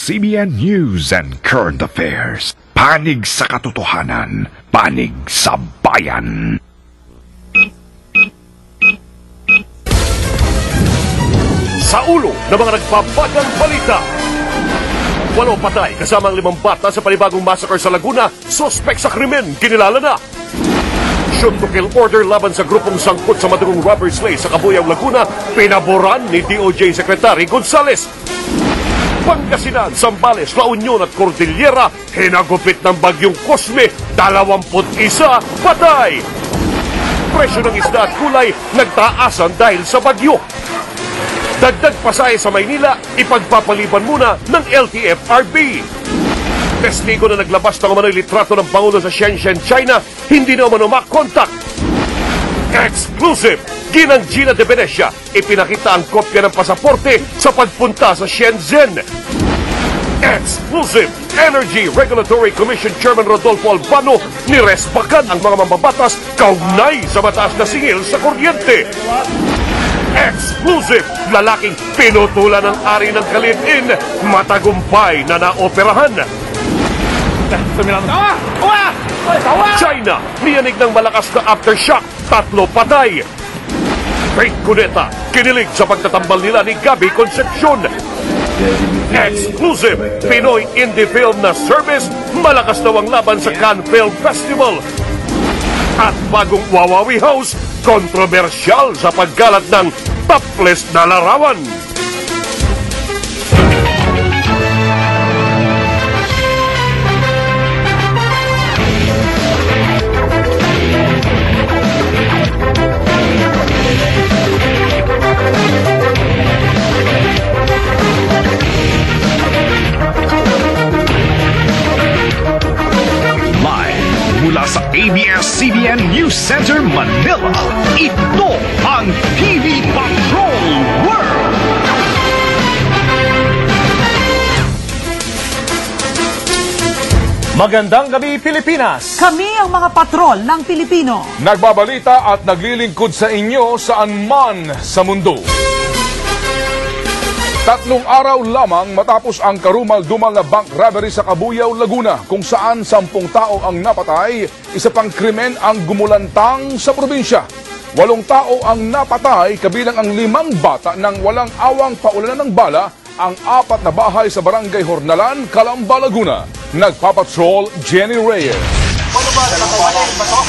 ABS-CBN News and Current Affairs. Panig sa katotohanan, panig sa bayan. Sa ulo ng mga nagbabagang balita. 8 patay kasama ang 5 bata sa panibagong massacre sa Laguna. Suspek sa krimen, kinilala na. Shoot to kill order laban sa grupong sangkot sa madugong robber slay sa Cabuyao, Laguna, pinaboran ni DOJ Secretary Gonzales. Pangasinan, Zambales, La Union at Cordillera, hinagupit ng bagyong Cosme, 21 patay. Presyo ng isda at gulay nagtaasan dahil sa bagyo. Dagdag pasahe sa Maynila, ipagpapaliban muna ng LTFRB. Testigo na naglabas ng umano'y litrato ng Pangulo sa Shenzhen, China, hindi na umano makontak. Exclusive! Ginang Gina de Venecia, ipinakita ang kopya ng pasaporte sa pagpunta sa Shenzhen. Exclusive! Energy Regulatory Commission Chairman Rodolfo Albano nirespakan ang mga mambabatas kaugnay sa mataas na singil sa kuryente. Exclusive! Lalaking pinutulan ng ari ng Kalipin, matagumpay na naoperahan. China, niyanig ng malakas na aftershock, 3 patay. Faith Cuneta, kinilig sa pagtatambal nila ni Gabby Concepcion. Exclusive! Pinoy Indie Film na service, malakas daw ang laban sa Cannes Film Festival. At bagong Wawawi House, kontrobersyal sa paggalat ng topless na larawan. Mula sa ABS-CBN News Center, Manila, ito ang TV Patrol World! Magandang gabi, Pilipinas! Kami ang mga patrol ng Pilipino. Nagbabalita at naglilingkod sa inyo saan man sa mundo. 3 araw lamang matapos ang karumal-dumal na bank robbery sa Cabuyao, Laguna, kung saan 10 tao ang napatay, isa pang krimen ang gumulantang sa probinsya. 8 tao ang napatay, kabilang ang 5 bata nang walang awang paulanan ng bala, ang 4 na bahay sa Barangay Hornalan, Calamba, Laguna. Nagpapatrol, Jenny Reyes.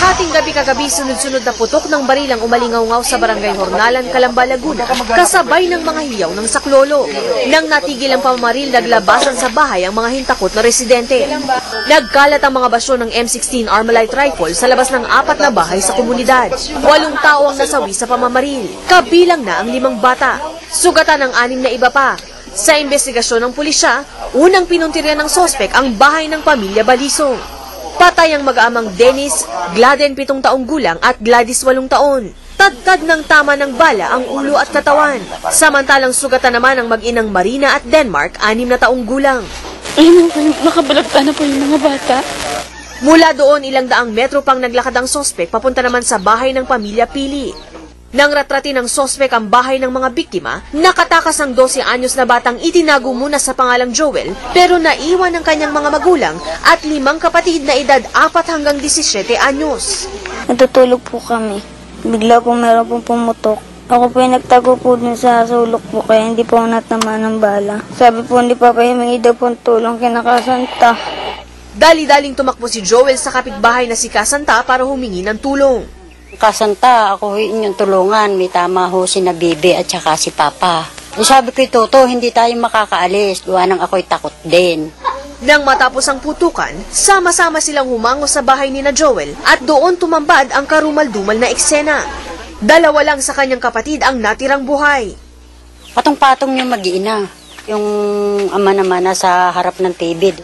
Hating gabi kagabi, sunod-sunod na putok ng barilang umalingaw-ngaw sa Barangay Hornalan, Calamba, Laguna, kasabay ng mga hiyaw ng saklolo. Nang natigil ang pamamaril, naglabasan sa bahay ang mga hintakot na residente. Nagkalat ang mga basyo ng M16 Armalite rifle sa labas ng 4 na bahay sa komunidad. 8 tao ang nasawi sa pamamaril, kabilang na ang 5 bata. Sugatan ng 6 na iba pa. Sa investigasyon ng pulisya, unang pinuntiryan ng sospek ang bahay ng pamilya Balisong. Patay ang mag-aamang Dennis, Gladen 7 taong gulang at Gladys 8 taon. Tadtad ng tama ng bala ang ulo at katawan. Samantalang sugatan naman ang mag-inang Marina at Denmark, 6 na taong gulang. Nakabalagta na po yung mga bata. Mula doon, ilang daang metro pang naglakad ang sospek papunta naman sa bahay ng pamilya Pili. Nang ratrati ng sospek ang bahay ng mga biktima, nakatakas ang 12 anyos na batang itinago muna sa pangalang Joel, pero naiwan ng kanyang mga magulang at 5 kapatid na edad 4 hanggang 17 anyos. Natutulog po kami. Bigla po meron pong pumutok. Ako po yung nagtago po dun sa sulok po, kaya hindi po natama ng bala. Sabi po hindi pa pahimingi daw po tulong kinakasanta. Dali-daling tumakbo si Joel sa kapitbahay na si Kasanta para humingi ng tulong. Kasanta, ako inyong tulungan. May tama ho si na Bibi at saka si Papa. Sabi ko, Toto, hindi tayo makakaalis. Gawa nang ako'y takot din. Nang matapos ang putukan, sama-sama silang humango sa bahay ni na Joel at doon tumambad ang karumal-dumal na eksena. 2 lang sa kanyang kapatid ang natirang buhay. Patong-patong yung mag-iina. Yung ama naman nasa harap ng TV.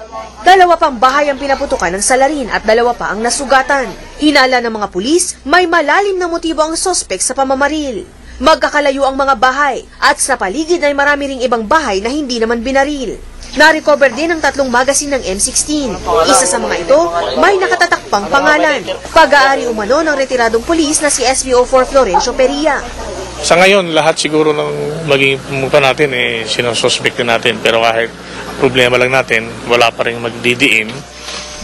2 pang bahay ang pinaputukan ng salarin at 2 pa ang nasugatan. Hinala ng mga pulis, may malalim na motibo ang sospek sa pamamaril. Magkakalayo ang mga bahay at sa paligid ay marami ring ibang bahay na hindi naman binaril. Na-recover din ang 3 magasin ng M16. Isa sa mga ito, may nakatatakpang pangalan. Pag-aari umano ng retiradong pulis na si SBO4 Florencio Peria. Sa ngayon, lahat siguro ng maging pumunta natin, sinususpect natin. Pero kahit Problema lang natin, wala pa rin magdidiin.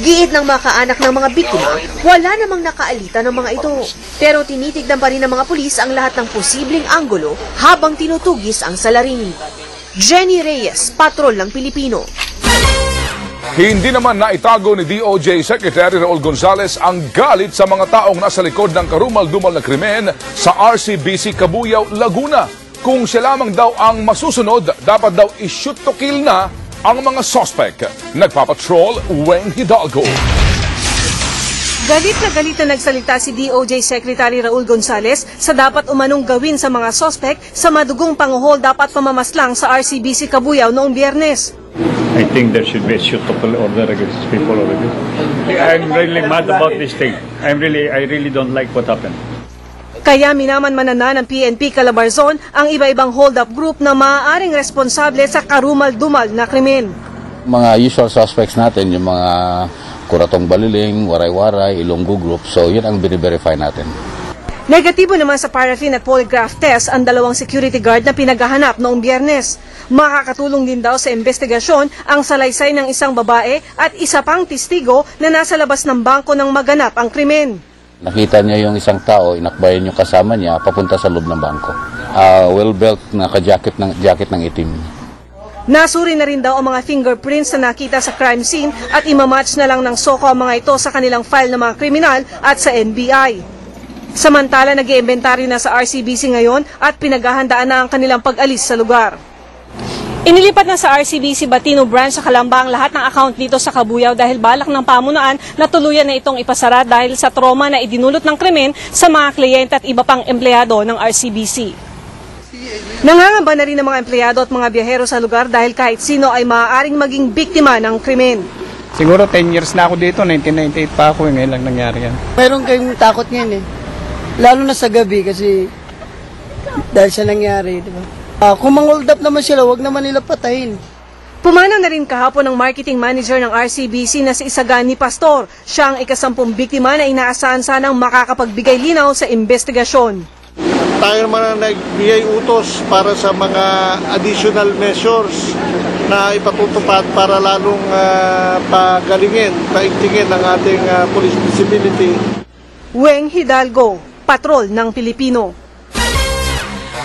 Giit ng mga kaanak ng mga biktima, wala namang nakaalita ng mga ito. Pero tinitignan pa rin ng mga pulis ang lahat ng posibleng anggulo habang tinutugis ang salarin. Jenny Reyes, Patrol ng Pilipino. Hindi naman naitago ni DOJ Secretary Raul Gonzales ang galit sa mga taong nasa likod ng karumal-dumal na krimen sa RCBC Cabuyao, Laguna. Kung siya lamang daw ang masusunod, dapat daw i-shoot to kill na ang mga suspect. Nagpapatrol, Weng Hidalgo. Galit na nagsalita si DOJ Secretary Raul Gonzales sa dapat umanong gawin sa mga suspect sa madugong panguhol dapat pamamaslang sa RCBC Cabuyao noong Biyernes. I think there should be a shoot-to-kill order against these people already. I'm really mad about this thing. I really don't like what happened. Kaya minaman-manan na ng PNP Calabarzon ang iba-ibang hold-up group na maaaring responsable sa karumal-dumal na krimen. Mga usual suspects natin, yung mga Kuratong Baliling, Waray-Waray, Ilonggo Group, so yun ang bine-verify natin. Negatibo naman sa paraffin at polygraph test ang dalawang security guard na pinaghahanap noong Biyernes. Makakatulong din daw sa investigasyon ang salaysay ng isang babae at isa pang testigo na nasa labas ng bangko nang maganap ang krimen. Nakita niya yung isang tao, inakbayan yung kasama niya, papunta sa loob ng bangko. Well-belt, naka-jacket ng itim. Nasuri na rin daw ang mga fingerprints na nakita sa crime scene at imamatch na lang ng SOCO ang mga ito sa kanilang file ng mga kriminal at sa NBI. Samantala, nag-iimbentaryo na sa RCBC ngayon at pinaghahandaan na ang kanilang pag-alis sa lugar. Inilipat na sa RCBC Batino Branch sa Calamba ang lahat ng account dito sa Cabuyao dahil balak ng pamunuan na tuluyan na itong ipasara dahil sa trauma na idinulot ng krimen sa mga kliyente at iba pang empleyado ng RCBC. Nangangamba na rin ng mga empleyado at mga biyahero sa lugar dahil kahit sino ay maaaring maging biktima ng krimen. Siguro 10 years na ako dito, 1998 pa ako, ngayon lang nangyari yan. Meron kayong takot ngayon lalo na sa gabi kasi dahil sa nangyari, di ba? Kung mang-hold up naman sila, wag naman nila patayin. Pumanaw na rin kahapon ng marketing manager ng RCBC na si Isagani Pastor. Siya ang ika-10 biktima na inaasahan sanang makakapagbigay linaw sa investigasyon. Tayo naman ang nagbigay utos para sa mga additional measures na ipatutupad para lalong pagalingin, paigtingin ang ating police visibility. Weng Hidalgo, Patrol ng Pilipino.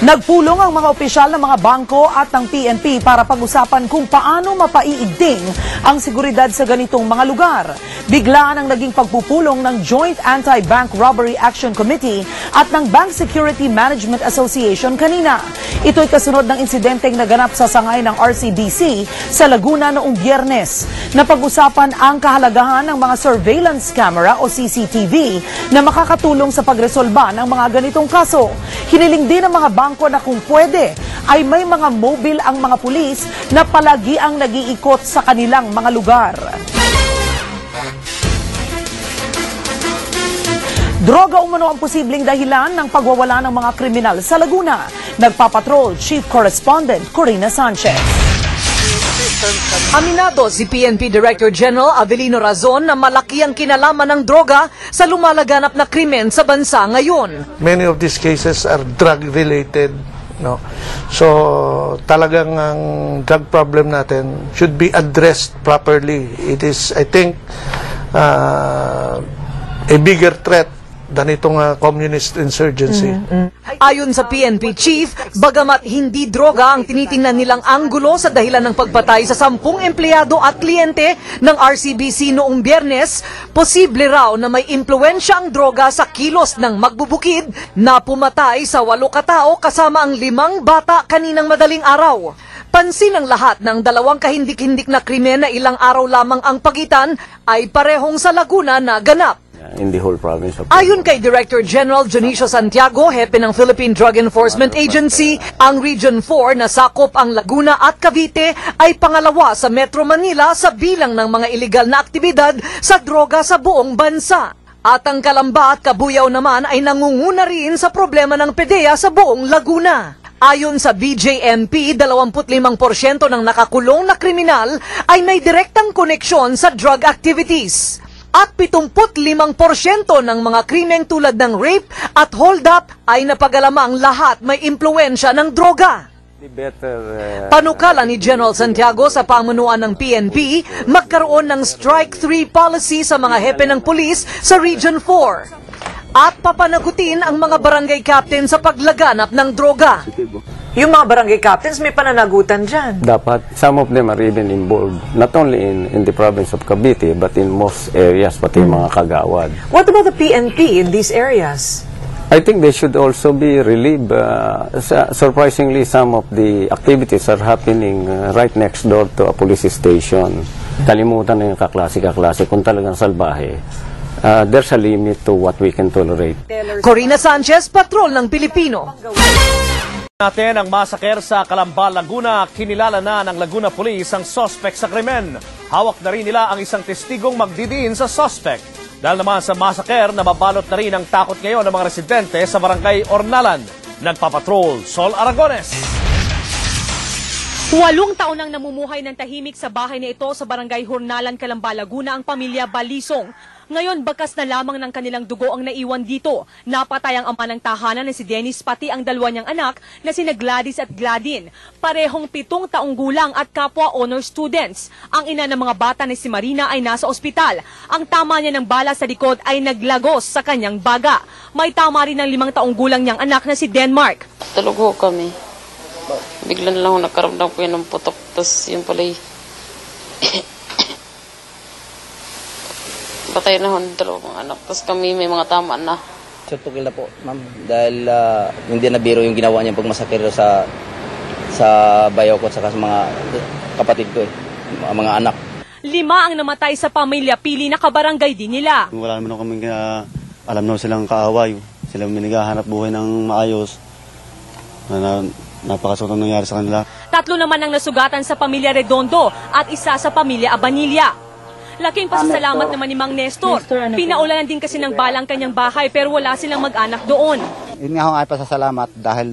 Nagpulong ang mga opisyal ng mga bangko at ng PNP para pag-usapan kung paano mapaiigting ang seguridad sa ganitong mga lugar. Biglaan ang naging pagpupulong ng Joint Anti-Bank Robbery Action Committee at ng Bank Security Management Association kanina. Ito'y kasunod ng insidenteng naganap sa sangay ng RCBC sa Laguna noong Biyernes. Napag-usapan ang kahalagahan ng mga surveillance camera o CCTV na makakatulong sa pagresolba ng mga ganitong kaso. Hiniling din ng mga bangko na kung pwede ay may mga mobile ang mga pulis na palagi ang nag-iikot sa kanilang mga lugar. Droga umano ang posibleng dahilan ng pagwawala ng mga kriminal sa Laguna. Nagpapatrol Chief Correspondent Corina Sanchez. Aminado si PNP Director General Avelino Razon na malaki ang kinalaman ng droga sa lumalaganap na krimen sa bansa ngayon. Many of these cases are drug-related. No? So, talagang ang drug problem natin should be addressed properly. It is, I think, a bigger threat than itong communist insurgency. Ayon sa PNP Chief, bagamat hindi droga ang tinitingnan nilang anggulo sa dahilan ng pagpatay sa 10 empleyado at kliyente ng RCBC noong Biyernes, posible raw na may impluwensya ang droga sa kilos ng magbubukid na pumatay sa 8 katao kasama ang 5 bata kaninang madaling araw. Pansin ng lahat ng 2 kahindik-hindik na krimen na ilang araw lamang ang pagitan ay parehong sa Laguna na ganap. In the whole province of Ayon kay Director General Junicio Santiago, hepe ng Philippine Drug Enforcement Agency, ang Region 4 na sakop ang Laguna at Cavite ay pangalawa sa Metro Manila sa bilang ng mga iligal na aktibidad sa droga sa buong bansa. At ang Calamba at Cabuyao naman ay nangunguna rin sa problema ng PDEA sa buong Laguna. Ayon sa BJMP, 25% ng nakakulong na kriminal ay may direktang koneksyon sa drug activities. At 75% ng mga krimeng tulad ng rape at hold-up ay napagalamang lahat may impluwensya ng droga. Panukala ni General Santiago sa pamunuan ng PNP, magkaroon ng Strike 3 policy sa mga hepe ng pulis sa Region 4. At papanagutin ang mga barangay captain sa paglaganap ng droga. Yung mga barangay captains may pananagutan dyan. Dapat, some of them are even involved, not only in the province of Cavite, but in most areas, pati mga kagawad. What about the PNP in these areas? I think they should also be relieved. Surprisingly, some of the activities are happening right next door to a police station. Kalimutan na yung kaklase-kaklase kung talagang salbahe. There's a limit to what we can tolerate. Corina Sanchez, Patrol ng Pilipino. Natin ang masaker sa Calamba, Laguna. Kinilala na ng Laguna Police ang suspect sa krimen. Hawak na rin nila ang isang testigong magdidiin sa suspect. Dahil naman sa masaker, nababalot na rin ang takot ngayon ng mga residente sa barangay Ornalan. Nagpapatrol, Sol Aragones. 8 taon nang namumuhay ng tahimik sa bahay na ito sa barangay Hornalan, Calamba, Laguna ang pamilya Balisong. Ngayon, bakas na lamang ng kanilang dugo ang naiwan dito. Napatay ang ama ng tahanan na si Dennis pati ang dalawa niyang anak na sina Gladys at Gladyn. Parehong 7 taong gulang at kapwa honor students. Ang ina ng mga bata na si Marina ay nasa ospital. Ang tama niya ng bala sa likod ay naglagos sa kanyang baga. May tama rin ng 5 taong gulang niyang anak na si Denmark. Tulog ho kami. Bigla na lang nakaramdam ko yun ng putok. Tapos yun pala patay na hon, 2 anak. Tapos kami may mga tama na. Sutukil na po, ma'am. Dahil hindi na biro yung ginawa niya pagmasakir sa bayaw ko at sa mga kapatid ko, mga anak. 5 ang namatay sa pamilya Pili na kabarangay din nila. Wala naman kami alam na silang kaaway. Sila may naghahanap buhay ng maayos. Napakasotong nangyari sa kanila. 3 naman ang nasugatan sa pamilya Redondo at 1 sa pamilya Abanilla. Laking pasasalamat naman ni Mang Nestor. Pinaulanan din kasi ng balang kanyang bahay pero wala silang mag-anak doon. Yun nga ho ay pasasalamat dahil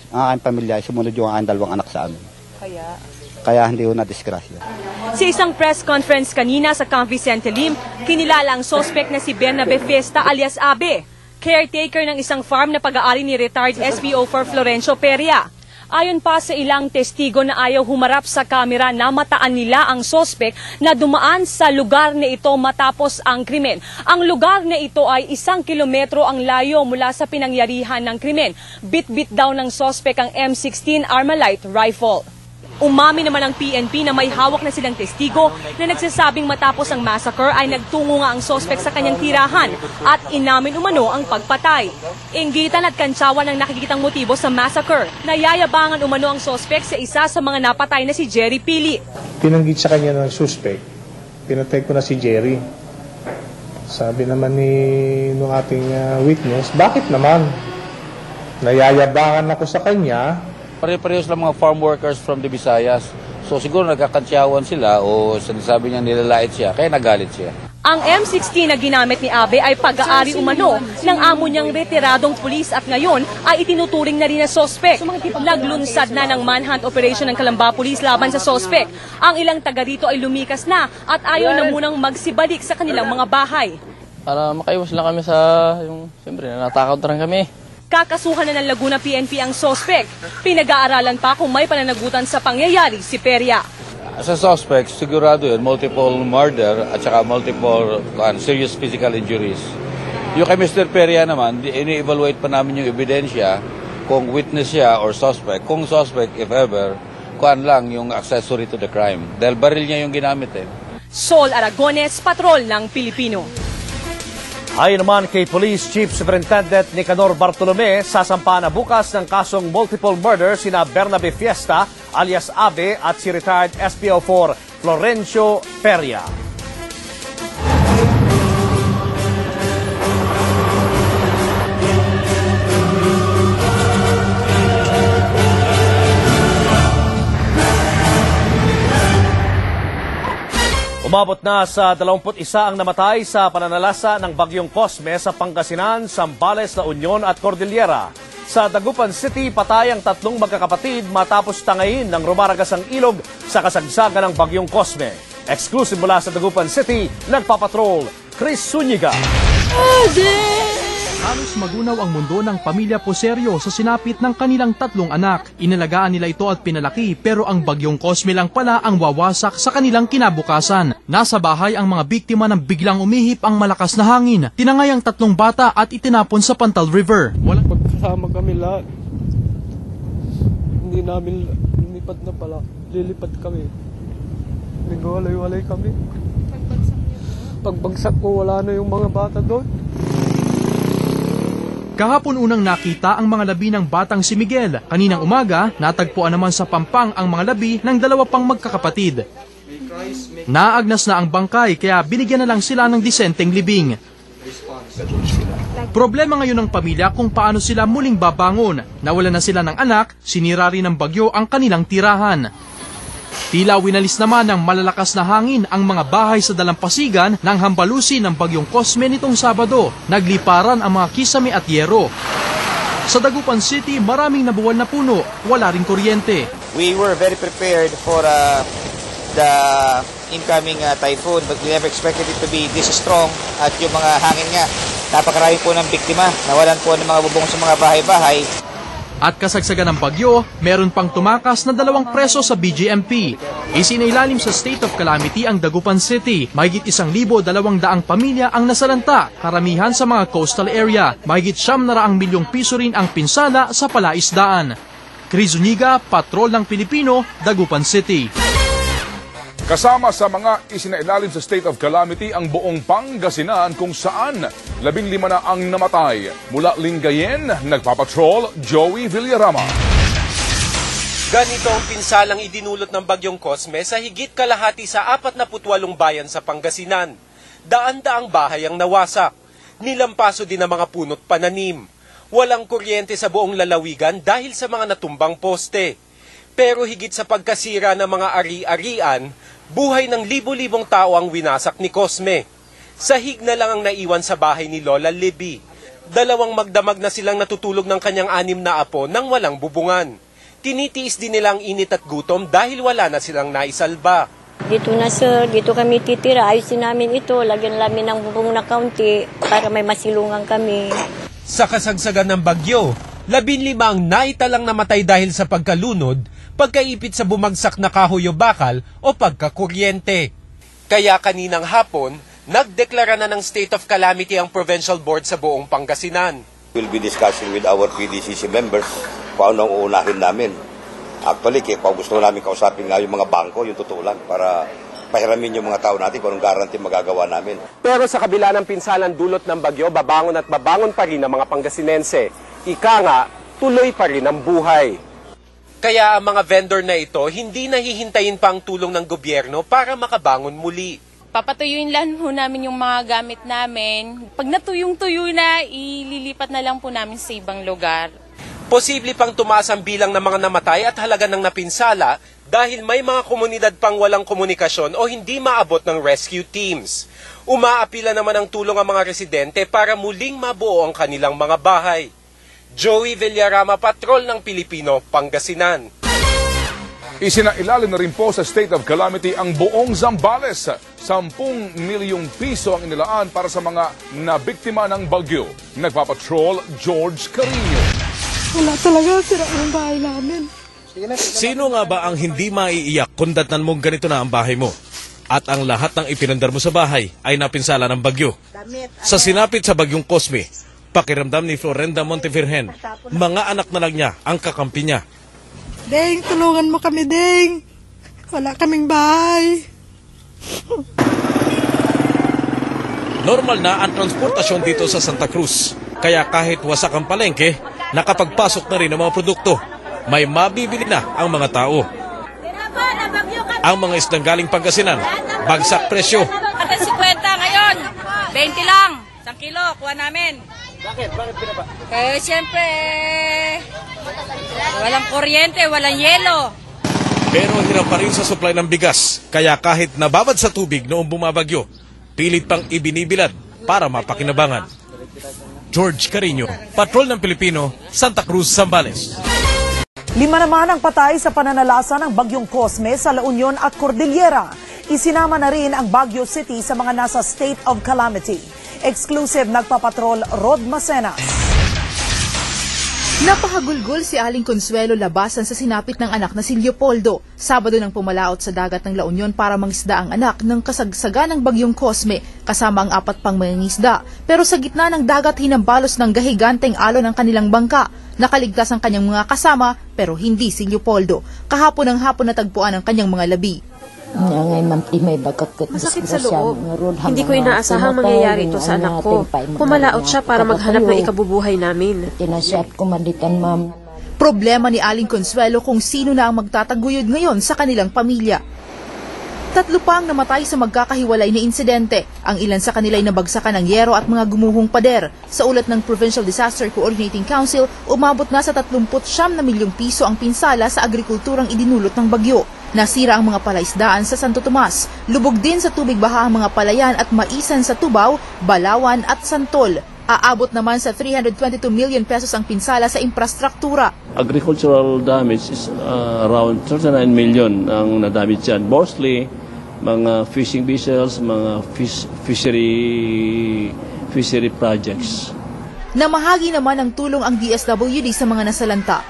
ang aking pamilya ay sumunod yung aking 2 anak sa amin. Kaya hindi ho na-disgrasya. Sa isang press conference kanina sa Camp Vicente Lim, kinilala ang suspect na si Bernabe Fiesta alias Abe, caretaker ng isang farm na pag-aari ni retired SPO4 Florencio Peria. Ayon pa sa ilang testigo na ayaw humarap sa kamera, namataan nila ang sospek na dumaan sa lugar na ito matapos ang krimen. Ang lugar na ito ay 1 kilometro ang layo mula sa pinangyarihan ng krimen. Bit-bit daw ng sospek ang M16 Armalite rifle. Umami naman ang PNP na may hawak na silang testigo na nagsasabing matapos ang massacre ay nagtungo nga ang sospek sa kanyang tirahan at inamin umano ang pagpatay. Inggitan at kantsawan ang nakikitang motibo sa massacre. Nayayabangan umano ang sospek sa isa sa mga napatay na si Jerry Pili. Tinanggit sa kanya ng suspect, pinatay ko na si Jerry. Sabi naman nung ating witness, bakit naman? Nayayabangan ako sa kanya. Pare-parehos lang mga farm workers from the Visayas. So siguro nagkakansyawan sila o sinasabi niya nilalait siya, kaya nagalit siya. Ang M16 na ginamit ni Abe ay pag-aari umano ng amo niyang retiradong pulis at ngayon ay itinuturing na rin na sospek. Naglunsad na ng manhunt operation ng Calamba Police laban sa sospek. Ang ilang taga rito ay lumikas na at ayaw na munang magsibalik sa kanilang mga bahay. Para makaiwas lang kami sa siyempre natakaw na rin kami. Kakasuhan na ng Laguna PNP ang sospek. Pinag-aaralan pa kung may pananagutan sa pangyayari si Peria. Sa suspect, sigurado yun, multiple murder at saka multiple serious physical injuries. Yung kay Mr. Peria naman, ini-evaluate pa namin yung ebidensya kung witness siya or suspect. Kung suspect, if ever, kuan lang yung accessory to the crime. Dahil baril niya yung ginamit Sol Aragones, Patrol ng Pilipino. Ayon naman kay Police Chief Superintendent Nicanor Bartolome, sasampa na bukas ng kasong multiple murder sina Bernabe Fiesta alias Abe at si retired SPO4 Florencio Peria. Umabot na sa 21 ang namatay sa pananalasa ng bagyong Cosme sa Pangasinan, Zambales, La Union at Cordillera. Sa Dagupan City, patay ang 3 magkakapatid matapos tangayin ng rumaragas ang ilog sa kasagsagan ng bagyong Cosme. Exclusive mula sa Dagupan City, nagpapatrol, Chris Zuniga. Halos magunaw ang mundo ng pamilya Poserio sa sinapit ng kanilang 3 anak. Inalagaan nila ito at pinalaki pero ang bagyong Cosme lang pala ang wawasak sa kanilang kinabukasan. Nasa bahay ang mga biktima ng biglang umihip ang malakas na hangin. Tinangay ang 3 bata at itinapon sa Pantal River. Walang pagkasama kami lahat. Hindi namin lumipat na pala. Lilipat kami. Nagwalay-walay kami. Pagbagsak ko, wala na yung mga bata doon. Kahapon unang nakita ang mga labi ng batang si Miguel. Kaninang umaga, natagpuan naman sa Pampang ang mga labi ng 2 pang magkakapatid. Naagnas na ang bangkay kaya binigyan na lang sila ng disenteng libing. Problema ngayon ng pamilya kung paano sila muling babangon. Nawalan na sila ng anak, sinira rin ng bagyo ang kanilang tirahan. Tila winalis naman ng malalakas na hangin ang mga bahay sa dalampasigan ng hambalusi ng bagyong Cosme nitong Sabado. Nagliparan ang mga kisame at yero. Sa Dagupan City, maraming nabuwal na puno, wala ring kuryente. We were very prepared for the incoming typhoon but we never expected it to be this strong at yung mga hangin nga. Napakarami po ng biktima, nawalan po ng mga bubong sa mga bahay-bahay. At kasagsagan ng bagyo, meron pang tumakas na 2 preso sa BGMP. Isinailalim sa state of calamity ang Dagupan City. Mahigit 1,200 pamilya ang nasalanta, karamihan sa mga coastal area. Mahigit 900 milyong piso rin ang pinsala sa palaisdaan. Chris Zuniga, Patrol ng Pilipino, Dagupan City. Kasama sa mga isinailalim sa state of calamity ang buong Pangasinan kung saan 15 na ang namatay. Mula Lingayen, nagpapatrol Joey Villarama. Ganito ang pinsalang idinulot ng bagyong Cosme sa higit kalahati sa 48 bayan sa Pangasinan. Daan-daang bahay ang nawasak. Nilampaso din ang mga puno't pananim. Walang kuryente sa buong lalawigan dahil sa mga natumbang poste. Pero higit sa pagkasira ng mga ari-arian, buhay ng libo-libong tao ang winasak ni Cosme. Sahig na lang ang naiwan sa bahay ni Lola Libby. 2 magdamag na silang natutulog ng kanyang 6 na apo nang walang bubungan. Tinitiis din nila ang init at gutom dahil wala na silang naisalba. Dito na sir, dito kami titira. Ayusin namin ito, lagyan namin ng bubong na kaunti para may masilungan kami. Sa kasagsagan ng bagyo, 15 ang naitalang namatay dahil sa pagkalunod, pagkaipit sa bumagsak na kahoy o bakal o pagkakuryente. Kaya kaninang hapon, nagdeklara na ng state of calamity ang provincial board sa buong Pangasinan. We'll be discussing with our PDCC members kung anong uunahin namin. Actually, kung gusto namin kausapin nga yung mga bangko, yung totoo lang, para pahiramin yung mga tao natin kung anong guarantee magagawa namin. Pero sa kabila ng pinsalang dulot ng bagyo, babangon at babangon pa rin ang mga Pangasinense. Ika nga, tuloy pa rin ang buhay. Kaya ang mga vendor na ito, hindi nahihintayin pa ang tulong ng gobyerno para makabangon muli. Papatuyuin lang po namin yung mga gamit namin. Pag natuyong-tuyo na, ililipat na lang po namin sa ibang lugar. Posible pang tumaas ang bilang ng mga namatay at halaga ng napinsala dahil may mga komunidad pang walang komunikasyon o hindi maabot ng rescue teams. Umaapila naman ang tulong ang mga residente para muling mabuo ang kanilang mga bahay. Joey Villarama, Patrol ng Pilipino, Pangasinan. Isinailalim na rin po sa state of calamity ang buong Zambales. 10 milyong piso ang inilaan para sa mga nabiktima ng bagyo. Nagpapatrol George Carino. Wala talaga, sira ang bahay namin. Sino nga ba ang hindi maiiyak kung datnan mong ganito na ang bahay mo? At ang lahat ng ipinandar mo sa bahay ay napinsala ng bagyo. Sa sinapit sa bagyong Cosme, pakiramdam ni Florenda Montevirgen, mga anak na lang niya ang kakampi niya. Deng, tulungan mo kami, Deng. Wala kaming bahay. Normal na ang transportasyon dito sa Santa Cruz. Kaya kahit wasak ang palengke, nakapagpasok na rin ang mga produkto. May mabibili na ang mga tao. Ang mga isdang galing Pangasinan, bagsak presyo. 50 ngayon, 20 lang. 1 kilo, kuha namin. Bakit? Bakit pinaba? Siyempre, walang kuryente, walang yelo. Pero hirap pa rin sa supply ng bigas. Kaya kahit nababad sa tubig noong bumabagyo, pilit pang ibinibilad para mapakinabangan. George Carino, Patrol ng Pilipino, Santa Cruz, Zambales. 5 naman ang patay sa pananalasa ng bagyong Cosme sa La Union at Cordillera. Isinama na rin ang Baguio City sa mga nasa state of calamity. Exclusive nagpapatrol Rod Macenas. Napahagulgol si Aling Consuelo labasan sa sinapit ng anak na si Leopoldo. Sabado nang pumalaot sa dagat ng La Union para mangisda ang anak ng kasagsagan ng bagyong Cosme kasama ang 4 pang mangingisda. Pero sa gitna ng dagat hinambalos ng gahiganteng alon ang kanilang bangka. Nakaligtas ang kanyang mga kasama pero hindi si Leopoldo. Kahapon ng hapon natagpuan ang kanyang mga labi. Masakit sa loob. Hindi ko inaasahang mangyayari ito sa anak ko. Pumalaot siya para maghanap ng ikabubuhay namin. Problema ni Aling Consuelo kung sino na ang magtataguyod ngayon sa kanilang pamilya. 3 pa ang namatay sa magkakahiwalay na insidente. Ang ilan sa kanila ay nabagsakan ng yero at mga gumuhong pader. Sa ulat ng Provincial Disaster Coordinating Council, umabot na sa 39 na milyong piso ang pinsala sa agrikulturang idinulot ng bagyo. Nasira ang mga palaisdaan sa Santo Tomas. Lubog din sa tubig baha ang mga palayan at maisan sa Tubao, Balawan at Santol. Aabot naman sa 322 million pesos ang pinsala sa infrastruktura. Agricultural damage is around 39 million ang na-damage yan. Mostly, mga fishing vessels, mga fishery projects. Namahagi naman ng tulong ang DSWD sa mga nasalanta.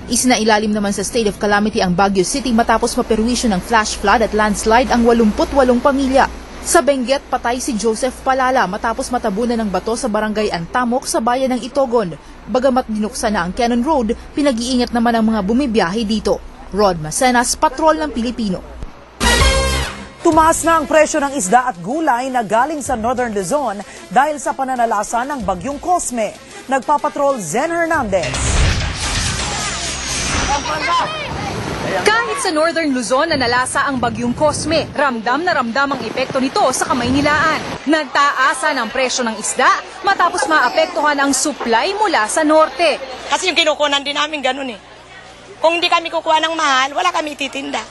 Isinailalim naman sa state of calamity ang Baguio City matapos maperwisyo ng flash flood at landslide ang 88 pamilya. Sa Benguet, patay si Joseph Palala matapos matabunan ng bato sa barangay Antamok sa bayan ng Itogon. Bagamat dinuksan na ang Cannon Road, pinag-iingat naman ang mga bumibiyahe dito. Rod Macenas, Patrol ng Pilipino. Tumaas na ang presyo ng isda at gulay na galing sa Northern Luzon dahil sa pananalasa ng bagyong Cosme. Nagpapatrol Zen Hernandez. Kahit sa Northern Luzon na nalasa ang bagyong Cosme, ramdam na ramdam ang epekto nito sa Kamaynilaan. Nagtaasa ng presyo ng isda matapos maapektuhan ang supply mula sa norte. Kasi yung kinukunan din namin ganun eh. Kung hindi kami kukuha ng mahal, wala kami ititinda.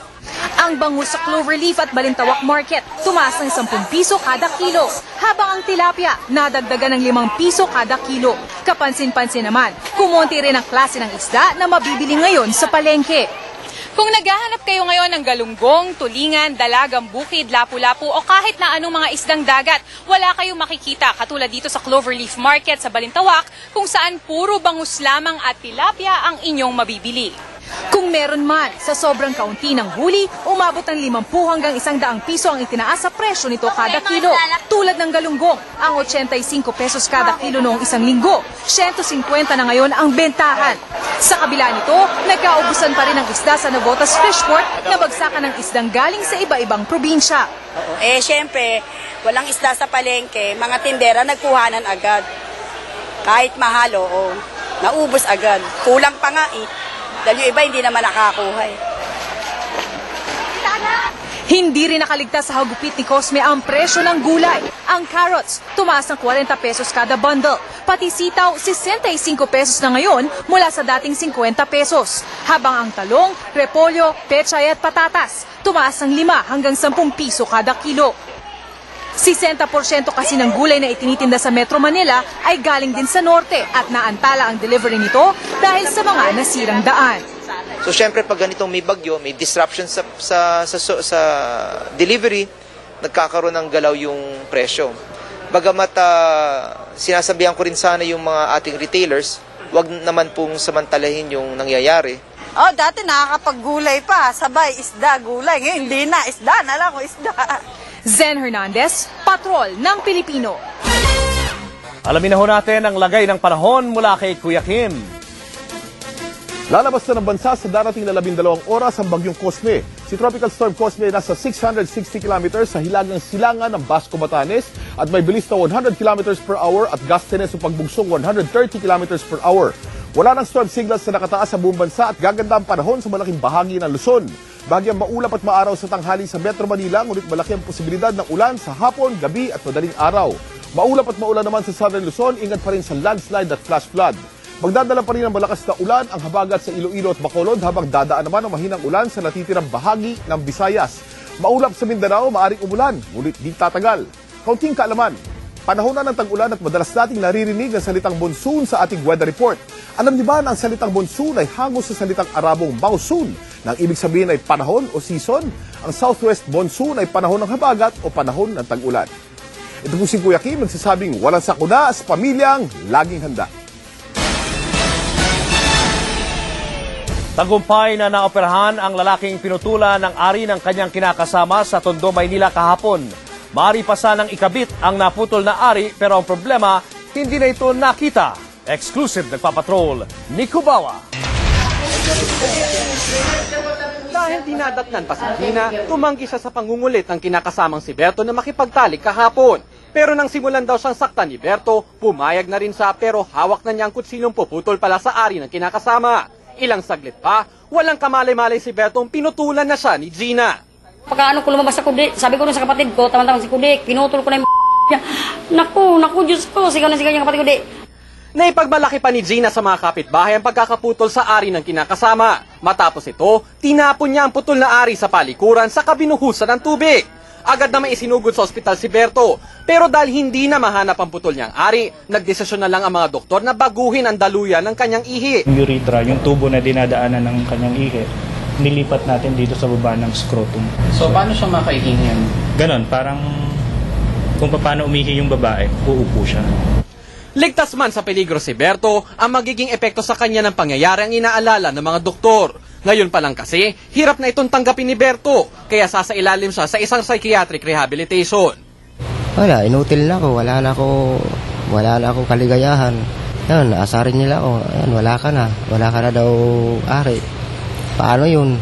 Ang bangus sa Cloverleaf at Balintawak Market, tumaas ng 10 piso kada kilo. Habang ang tilapia, nadagdagan ng 5 piso kada kilo. Kapansin-pansin naman, kumonti rin ang klase ng isda na mabibili ngayon sa palengke. Kung naghahanap kayo ngayon ng galunggong, tulingan, dalagang bukid, lapu-lapu o kahit na anong mga isdang dagat, wala kayong makikita katulad dito sa Cloverleaf Market sa Balintawak kung saan puro bangus lamang at tilapia ang inyong mabibili. Kung meron man, sa sobrang kaunti ng huli, umabot ng 50 hanggang 100 piso ang itinaas sa presyo nito kada kilo. Tulad ng galunggong, ang 85 pesos kada kilo noong isang linggo, 150 na ngayon ang bentahan. Sa kabila nito, nagkaubusan pa rin ang isda sa Navotas Fishport na bagsakan ng isdang galing sa iba-ibang probinsya. Siyempre, walang isda sa palengke, mga tindera nagkuhanan agad. Kahit mahal, naubos agad. Kulang pa nga eh. Dahil yung iba hindi naman nakakuha eh. Hindi rin nakaligtas sa hagupit ni Cosme ang presyo ng gulay. Ang carrots, tumaas ng 40 pesos kada bundle. Pati sitaw, 65 pesos na ngayon mula sa dating 50 pesos. Habang ang talong, repolyo, pechay at patatas, tumaas ng 5 hanggang 10 piso kada kilo. 60% kasi ng gulay na itinitinda sa Metro Manila ay galing din sa norte at naantala ang delivery nito dahil sa mga nasirang daan. So syempre pag ganitong may bagyo, may disruption sa delivery, nagkakaroon ng galaw yung presyo. Bagamat sinasabihan ko rin sana yung mga ating retailers, wag naman pong samantalahin yung nangyayari. Dati nakakapaggulay pa, sabay isda, gulay. Ngayon hindi na, isda na lang isda. Zen Hernandez, Patrol ng Pilipino. Alamin na ho natin ang lagay ng panahon mula kay Kuya Kim. Lalabas na ng bansa sa darating na 12 oras ang bagyong Cosme. Si Tropical Storm Cosme nasa 660 kilometers sa hilagang silangan ng Basco, Batanes at may bilis na 100 kilometers per hour at gustiness o pagbugsong 130 kilometers per hour. Wala ng storm signals na nakataas sa buong bansa at gaganda ang panahon sa malaking bahagi ng Luzon. Bagyang maulap at maaraw sa tanghali sa Metro Manila, ngunit malaki ang posibilidad ng ulan sa hapon, gabi at madaling araw. Maulap at maulan naman sa Southern Luzon, ingat pa rin sa landslide at flash flood. Magdadala pa rin ng malakas na ulan ang habagat sa Iloilo at Bacolod habang dadaan naman ang mahinang ulan sa natitirang bahagi ng Visayas. Maulap sa Mindanao, maaring umulan, ngunit di tatagal. Kaunting kaalaman, panahon na ng tag-ulan at madalas nating naririnig ang salitang monsoon sa ating weather report. Alam niyo ba na ang salitang monsoon ay hango sa salitang Arabong monsoon, nang ibig sabihin ay panahon o season? Ang southwest monsoon ay panahon ng habagat o panahon ng tag-ulan. Ito po si Kuya Kim, nagsasabing walang sakuna sa pamilyang laging handa. Tagumpay na naoperahan ang lalaking pinutulan ng ari ng kanyang kinakasama sa Tondo, Maynila kahapon. Maaari pa sanang ikabit ang naputol na ari pero ang problema, hindi na ito nakita. Exclusive nagpapatrol, Nico Bawa. Dahil dinadatnan pa si Gina, tumanggi siya sa pangungulit ng kinakasamang si Berto na makipagtalik kahapon. Pero nang simulan daw siyang saktan ni Berto, pumayag na rin siya pero hawak na niya ang kutsilong puputol pala sa ari ng kinakasama. Ilang saglit pa, walang kamalay-malay si Bertong pinutulan na siya ni Gina. Pagka ko lumabas sa kudik, sabi ko rin sa kapatid ko, tamang-tamang si kudik, pinutol ko na yung niya. Naku, Diyos ko, sigaw na sigaw yung kapatid ko, Naipagmalaki pa ni Gina sa mga kapitbahay ang pagkakaputol sa ari ng kinakasama. Matapos ito, tinapon niya ang putol na ari sa palikuran sa kabinuhusan ng tubig. Agad na may isinugod sa ospital si Berto. Pero dahil hindi na mahanap ang putol niyang ari, nagdesisyon na lang ang mga doktor na baguhin ang daluyan ng kanyang ihi. Yung urethra, yung tubo na dinadaanan ng kanyang ihi, nilipat natin dito sa baba ng scrotum. So paano siya makaihingi yan? Ganon, parang kung paano umihi yung babae, uupo siya. Ligtas man sa peligro si Berto, ang magiging epekto sa kanya ng pangyayari ang inaalala ng mga doktor. Ngayon pa lang kasi, hirap na itong tanggapin ni Berto, kaya sasailalim siya sa isang psychiatric rehabilitation. Wala, inutil na ako, wala na ako kaligayahan. Yan, naasarin nila ako, yan, wala ka na daw ari. Paano yun?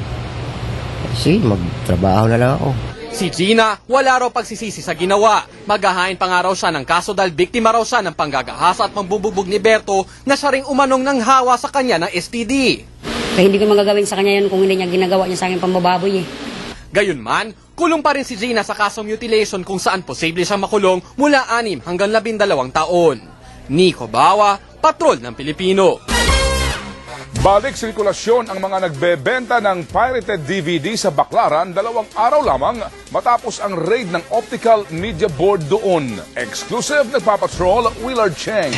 Sige, magtrabaho na lang ako. Si Gina, wala raw pagsisisi sa ginawa. Maghahain pa nga raw siya ng kaso dahil biktima raw siya ng panggagahasa at pambububog ni Berto na siya ring umanong ng hawa sa kanya ng STD. Kaya hindi ko magagawin sa kanya yun kung hindi niya ginagawa niya sa akin pambababoy eh. Gayunman, kulong pa rin si Gina sa kasong mutilation kung saan posible siyang makulong mula 6 hanggang 12 taon. Nico Bawa, Patrol ng Pilipino. Balik sirkulasyon ang mga nagbebenta ng pirated DVD sa Baclaran 2 araw lamang matapos ang raid ng Optical Media Board doon. Exclusive nagpapatrol, Willard Cheng.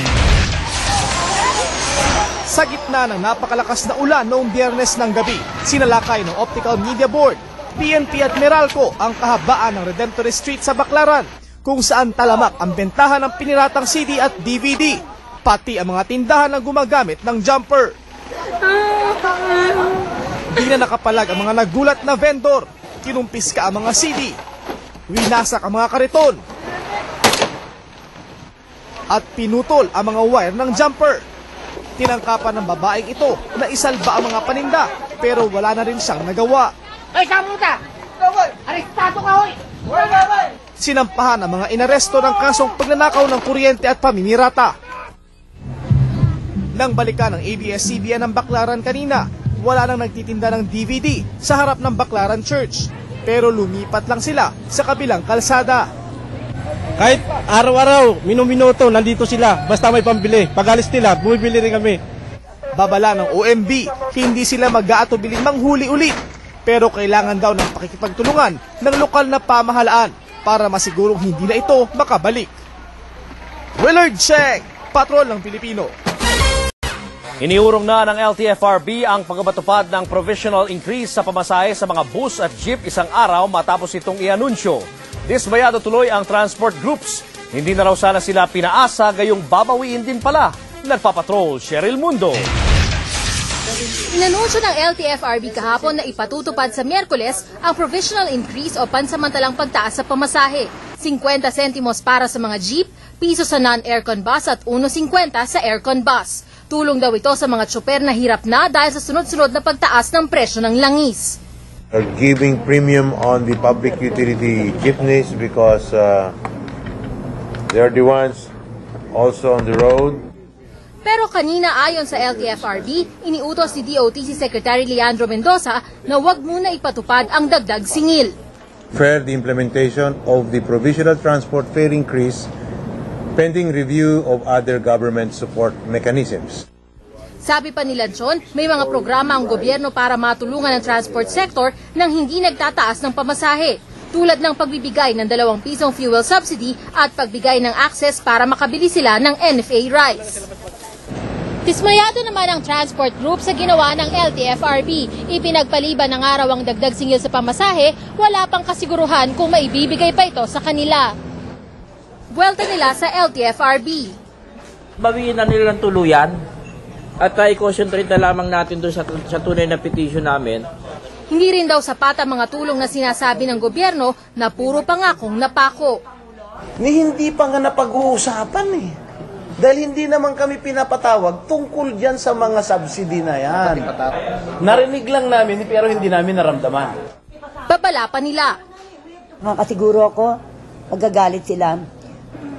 Sa gitna ng napakalakas na ulan noong Biyernes ng gabi, sinalakay ng Optical Media Board, PNP at Meralco ang kahabaan ng Redemptorist Street sa Baclaran, kung saan talamak ang bentahan ng piniratang CD at DVD, pati ang mga tindahan na gumagamit ng jumper. Di na nakapalag ang mga nagulat na vendor, kinumpiska ang mga CD, winasak ang mga kariton, at pinutol ang mga wire ng jumper. Tinangkapan ng babaeng ito na isalba ang mga paninda, pero wala na rin siyang nagawa. Ay, kamuta! Arestado ka, hoy! Sinampahan ang mga inaresto ng kasong pagnanakaw ng kuryente at paminirata. Nang balikan ng ABS-CBN ng Baclaran kanina, wala nang nagtitinda ng DVD sa harap ng Baclaran Church. Pero lumipat lang sila sa kabilang kalsada. Kahit araw-araw, minuto, nandito sila. Basta may pambili. Pag alis nila, bumibili rin kami. Babala ng OMB, hindi sila mag-aatubiling manghuli ulit. Pero kailangan daw ng pakikipagtulungan ng lokal na pamahalaan para masigurong hindi na ito makabalik. Willard Cheng, Patrol ng Pilipino. Iniurong na ng LTFRB ang pagbabatupad ng provisional increase sa pamasahe sa mga bus at jeep isang araw matapos itong i-anunsyo. Dismayado tuloy ang transport groups. Hindi na raw sana sila pinaasa, gayong babawiin din pala. Nagpapatrol, Cheryl Mundo. Inanunsyo ng LTFRB kahapon na ipatutupad sa Miyerkules ang provisional increase o pansamantalang pagtaas sa pamasahe. 50 sentimos para sa mga jeep, piso sa non-aircon bus at 1.50 sa aircon bus. Tulong daw ito sa mga tsoper na hirap na dahil sa sunod-sunod na pagtaas ng presyo ng langis. Are giving premium on the public utility jeepneys because they are the ones also on the road. Pero kanina ayon sa LTFRB, iniutos ni DOTC Secretary Leandro Mendoza na huwag muna ipatupad ang dagdag singil. Fair the implementation of the provisional transport fare increase pending review of other government support mechanisms. Sabi pa ni Lanchon, may mga programa ang gobyerno para matulungan ang transport sector nang hindi nagtataas ng pamasahe, tulad ng pagbibigay ng 2 pisong fuel subsidy at pagbigay ng access para makabili sila ng NFA rice. Dismayado naman ang transport group sa ginawa ng LTFRB. Ipinagpaliban ng araw ang dagdag singil sa pamasahe, wala pang kasiguruhan kung maibibigay pa ito sa kanila. buwelta nila sa LTFRB. Bawiin na nila ng tuluyan at i-concentrate na lamang natin doon sa tunay na petition namin. Hindi rin daw sapat ang mga tulong na sinasabi ng gobyerno na puro pangakong napako. Hindi pa nga napag-uusapan eh. Dahil hindi naman kami pinapatawag tungkol dyan sa mga subsidy na yan. Narinig lang namin pero hindi namin naramdaman. Babala pa nila. Makasiguro ako, magagalit sila.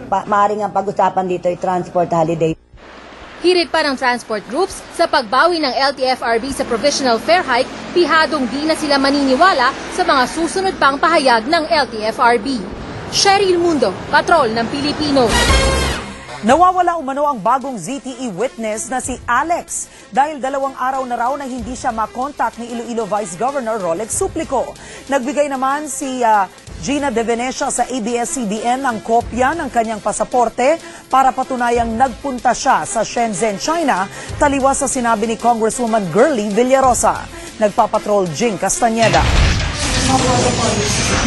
Maaring ang pag-usapan dito ay transport holiday. Hirit pa ng transport groups sa pagbawi ng LTFRB sa provisional fare hike, pihadong di na sila maniniwala sa mga susunod pang pahayag ng LTFRB. Cheryl Mundo, Patrol ng Pilipino. Nawawala umano ang bagong ZTE witness na si Alex dahil 2 araw na raw na hindi siya makontak ni Iloilo Vice Governor Rolex Suplico. Nagbigay naman si Gina De Venecia sa ABS-CBN ng kopya ng kanyang pasaporte para patunayang nagpunta siya sa Shenzhen, China, taliwas sa sinabi ni Congresswoman Girlie Villarosa. Nagpapatrol Jing Castañeda.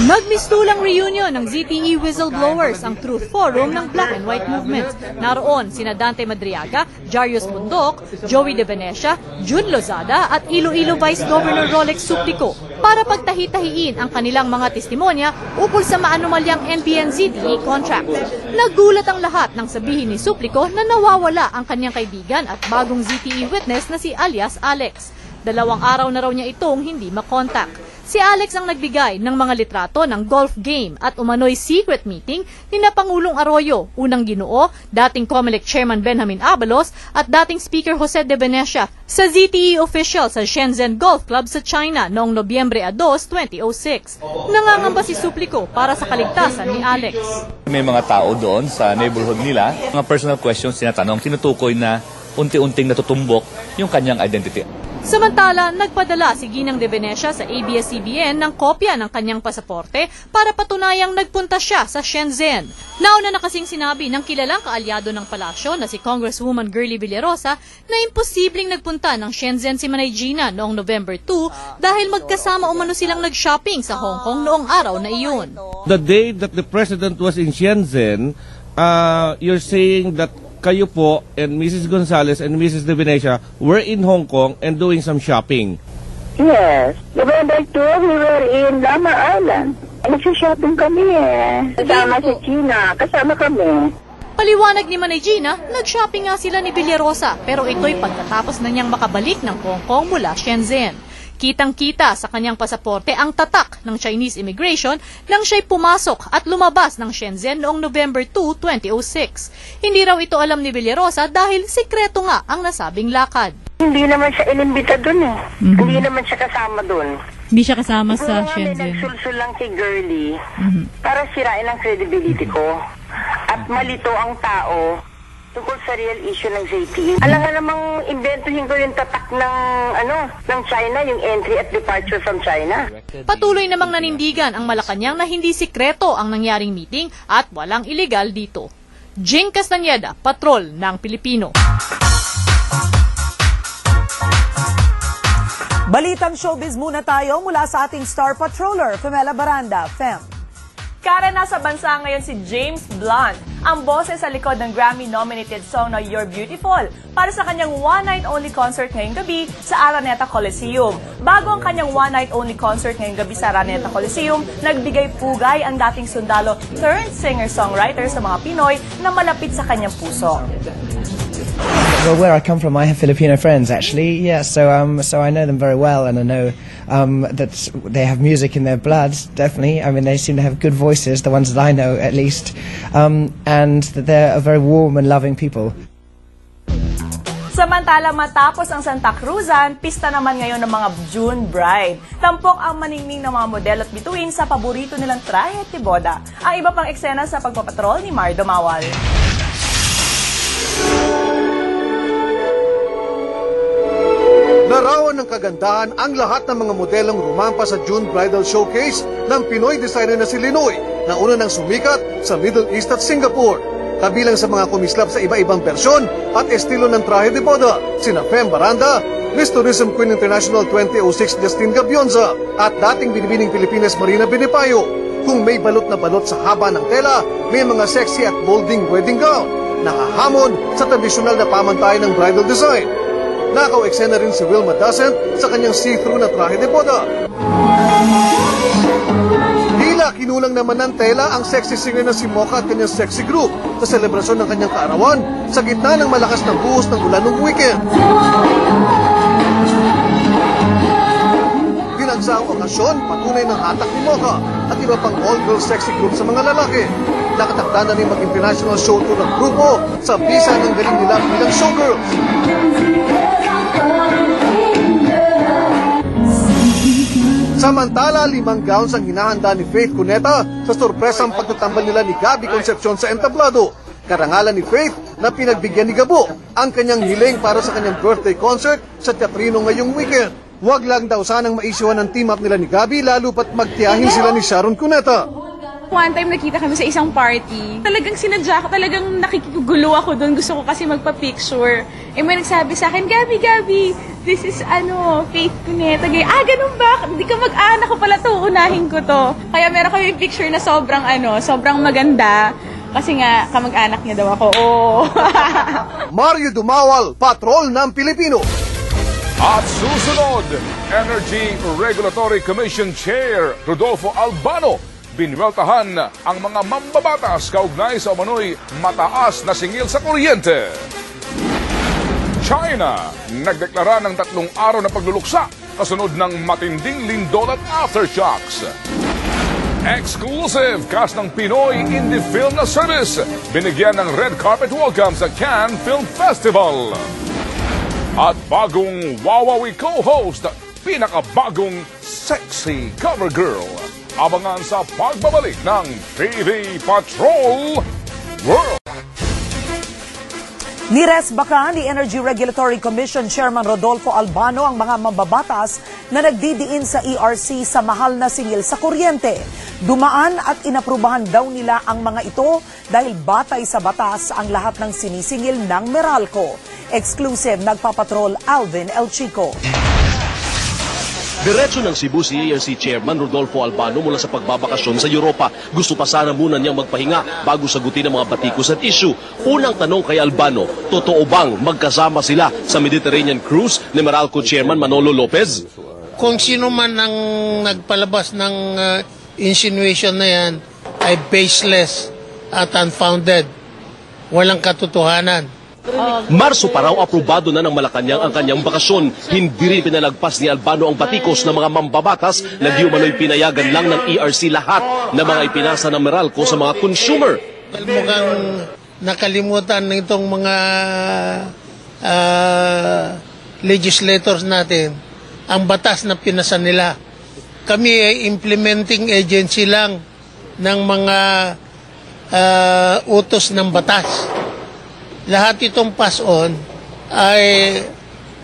Nagmistulang reunion ng ZTE whistleblowers ang Truth Forum ng Black and White Movement. Naroon sina Dante Madriaga, Jarius Bundok, Joey De Venecia, Jun Lozada at Iloilo Vice Governor Rolex Suplico para pagtahi-tahiin ang kanilang mga testimonya ukol sa maanumalyang NBN-ZTE contract. Nagulat ang lahat nang sabihin ni Suplico na nawawala ang kanyang kaibigan at bagong ZTE witness na si alias Alex. 2 araw na raw niya itong hindi makontak. Si Alex ang nagbigay ng mga litrato ng golf game at umano'y secret meeting ni na Pangulong Arroyo, unang Ginoo, dating COMELEC Chairman Benjamin Abalos at dating Speaker Jose De Venecia sa ZTE official sa Shenzhen Golf Club sa China noong Nobyembre 2, 2006. Nangangamba si Suplico para sa kaligtasan ni Alex. May mga tao doon sa neighborhood nila, mga personal questions tinatanong, tinutukoy na unti-unting natutumbok yung kanyang identity. Samantala, nagpadala si Ginang De Venecia sa ABS-CBN ng kopya ng kanyang pasaporte para patunayang nagpunta siya sa Shenzhen. Nauna na kasing sinabi ng kilalang kaalyado ng palasyo na si Congresswoman Girlie Villarosa na imposibleng nagpunta ng Shenzhen si Manay Gina noong November 2 dahil magkasama umano silang nag-shopping sa Hong Kong noong araw na iyon. The day that the President was in Shenzhen, you're saying that kayo po and Mrs. Gonzales and Mrs. De Venecia were in Hong Kong and doing some shopping. Yes. November 2, we were in Lamar Island. Nagsishopping kami eh. Kasama si Gina. Kasama kami. Paliwanag ni Manay Gina, nag-shopping nga sila ni Villarosa pero ito'y pagkatapos na niyang makabalik ng Hong Kong mula Shenzhen. Kitang-kita sa kanyang pasaporte ang tatak ng Chinese immigration nang siya'y pumasok at lumabas ng Shenzhen noong November 2, 2006. Hindi raw ito alam ni Villarosa dahil sikreto nga ang nasabing lakad. Hindi naman siya inimbita dun eh. Hindi naman siya kasama dun. Hindi siya kasama sa Shenzhen. Nagsulsul lang kay Girlie para sirain ang credibility ko. At malito ang tao tungkol sa real issue ng ZTE. Alam nga namang inventuhin ko yung tatak ng China, yung entry at departure from China. Patuloy namang nanindigan ang Malacanang na hindi sikreto ang nangyaring meeting at walang illegal dito. Jing Castañeda, Patrol ng Pilipino. Balitang showbiz muna tayo mula sa ating Star Patroller, Femela Baranda, Fem. Karen, nasa bansa ngayon si James Blunt, ang boses sa likod ng Grammy-nominated song na You're Beautiful para sa kanyang one-night-only concert ngayong gabi sa Araneta Coliseum. Bago ang kanyang one-night-only concert ngayong gabi sa Araneta Coliseum, nagbigay pugay ang dating sundalo turned singer-songwriter sa mga Pinoy na malapit sa kanyang puso. Well, where I come from, I have Filipino friends actually. Yeah, so I know them very well, and I know that they have music in their blood. Definitely, I mean they seem to have good voices, the ones that I know at least, and that they're a very warm and loving people. Samantala, matapos ang Santa Cruzan, pista naman ngayon ng mga June bride. Tampok ang maningning ng mga model at bituin sa paborito nilang trahe at tiboda. Ang iba pang eksena sa pagpapatrol ni Mardo Mawal. Larawan ng kagandahan ang lahat ng mga modelong rumampa sa June Bridal Showcase ng Pinoy designer na si Linoy na una nang sumikat sa Middle East at Singapore. Kabilang sa mga kumislap sa iba-ibang bersyon at estilo ng trahe de boda, sina Fem Baranda, Miss Tourism Queen International 2006 Justine Gabionza at dating binibining Pilipinas Marina Benipayo. Kung may balot na balot sa haba ng tela, may mga sexy at bolding wedding gown. Nakahamon sa tradisyonal na pamantayan ng bridal design. Nakaw-eksena rin si Wilma Dasent sa kanyang see-through na trahe de boda. Tila kinulang naman ng tela ang sexy singer na si Mocha at kanyang sexy group sa selebrasyon ng kanyang kaarawan sa gitna ng malakas na buhos ng ulan ng weekend. Sa okasyon, patunay ng hatak ni Mocha at iba pang all-girl sexy group sa mga lalaki. Nakatakda na rin mag-international show tour ng grupo sa bisa ng galing nila bilang showgirls. Samantala, 5 gowns ang hinahanda ni Faith Cuneta sa sorpresang pagtatambal nila ni Gabby Concepcion sa entablado. Karangalan ni Faith na pinagbigyan ni Gabo ang kanyang hiling para sa kanyang birthday concert sa Teatrino ngayong weekend. Huwag lang daw sanang maisyuhan ng team up nila ni Gabby lalo pat magtiyahin sila ni Sharon Cuneta. One time nakita kami sa isang party. Talagang sinadya ko, talagang nakikigulo ako doon. Gusto ko kasi magpa-picture. Eh may nagsabi sa akin, Gabby, this is Faith Cuneta. Ganun ba? Hindi ka mag-anak ko pala to, unahin ko to. Kaya meron kami picture na sobrang maganda. Kasi nga, kamag-anak niya daw ako. Oh. Mario Dumawal, Patrol ng Pilipino. At susunod, Energy Regulatory Commission Chair Rodolfo Albano binweltahan ang mga mambabatas kaugnay sa umano'y mataas na singil sa kuryente. China nagdeklara ng 3 araw na pagluluksa kasunod ng matinding lindol at aftershocks. Exclusive cast ng Pinoy Indie Film na Service binigyan ng red carpet welcome sa Cannes Film Festival. At bagong Wawawi co-host, pinakabagong sexy cover girl. Abangan sa pagbabalik ng TV Patrol World. Niresbakan ni Energy Regulatory Commission Chairman Rodolfo Albano ang mga mambabatas na nagdidiin sa ERC sa mahal na singil sa kuryente. Dumaan at inaprubahan daw nila ang mga ito dahil batay sa batas ang lahat ng sinisingil ng Meralco. Exclusive, nagpapatrol Alvin El Chico. Diretso ng Cebu si ERC Chairman Rodolfo Albano mula sa pagbabakasyon sa Europa. Gusto pa sana muna niyang magpahinga bago sagutin ang mga batikos at issue. Unang tanong kay Albano, totoo bang magkasama sila sa Mediterranean Cruise ni Meralco Chairman Manolo Lopez? Kung sino man ang nagpalabas ng insinuation na yan ay baseless at unfounded. Walang katotohanan. Marso pa raw aprobado na ng Malacanang ang kanyang bakasyon. Hindi rin pinalagpas ni Albano ang batikos ng mga mambabatas na di umano'y pinayagan lang ng ERC lahat na mga ipinasa ng Meralco sa mga consumer. Mukhang nakalimutan ng itong mga legislators natin ang batas na pinasa nila. Kami ay implementing agency lang ng mga utos ng batas. Lahat itong pass-on ay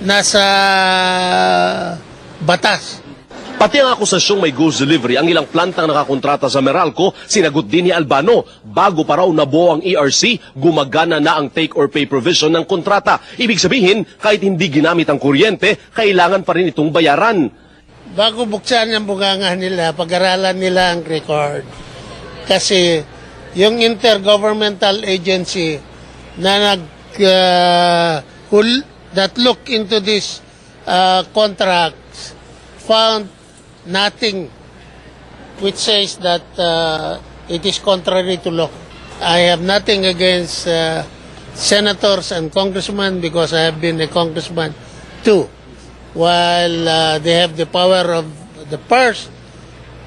nasa batas. Pati ang akusasyong may goods delivery ang ilang plantang nakakontrata sa Meralco, sinagot din ni Albano. Bago pa raw nabuo ang ERC, gumagana na ang take-or-pay provision ng kontrata. Ibig sabihin, kahit hindi ginamit ang kuryente, kailangan pa rin itong bayaran. Bago buksan ang bunganga nila, pag-aralan nila ang record. Kasi yung intergovernmental agency na that look into this contracts found nothing which says that it is contrary to law. I have nothing against senators and congressmen because I have been a congressman too. While they have the power of the purse,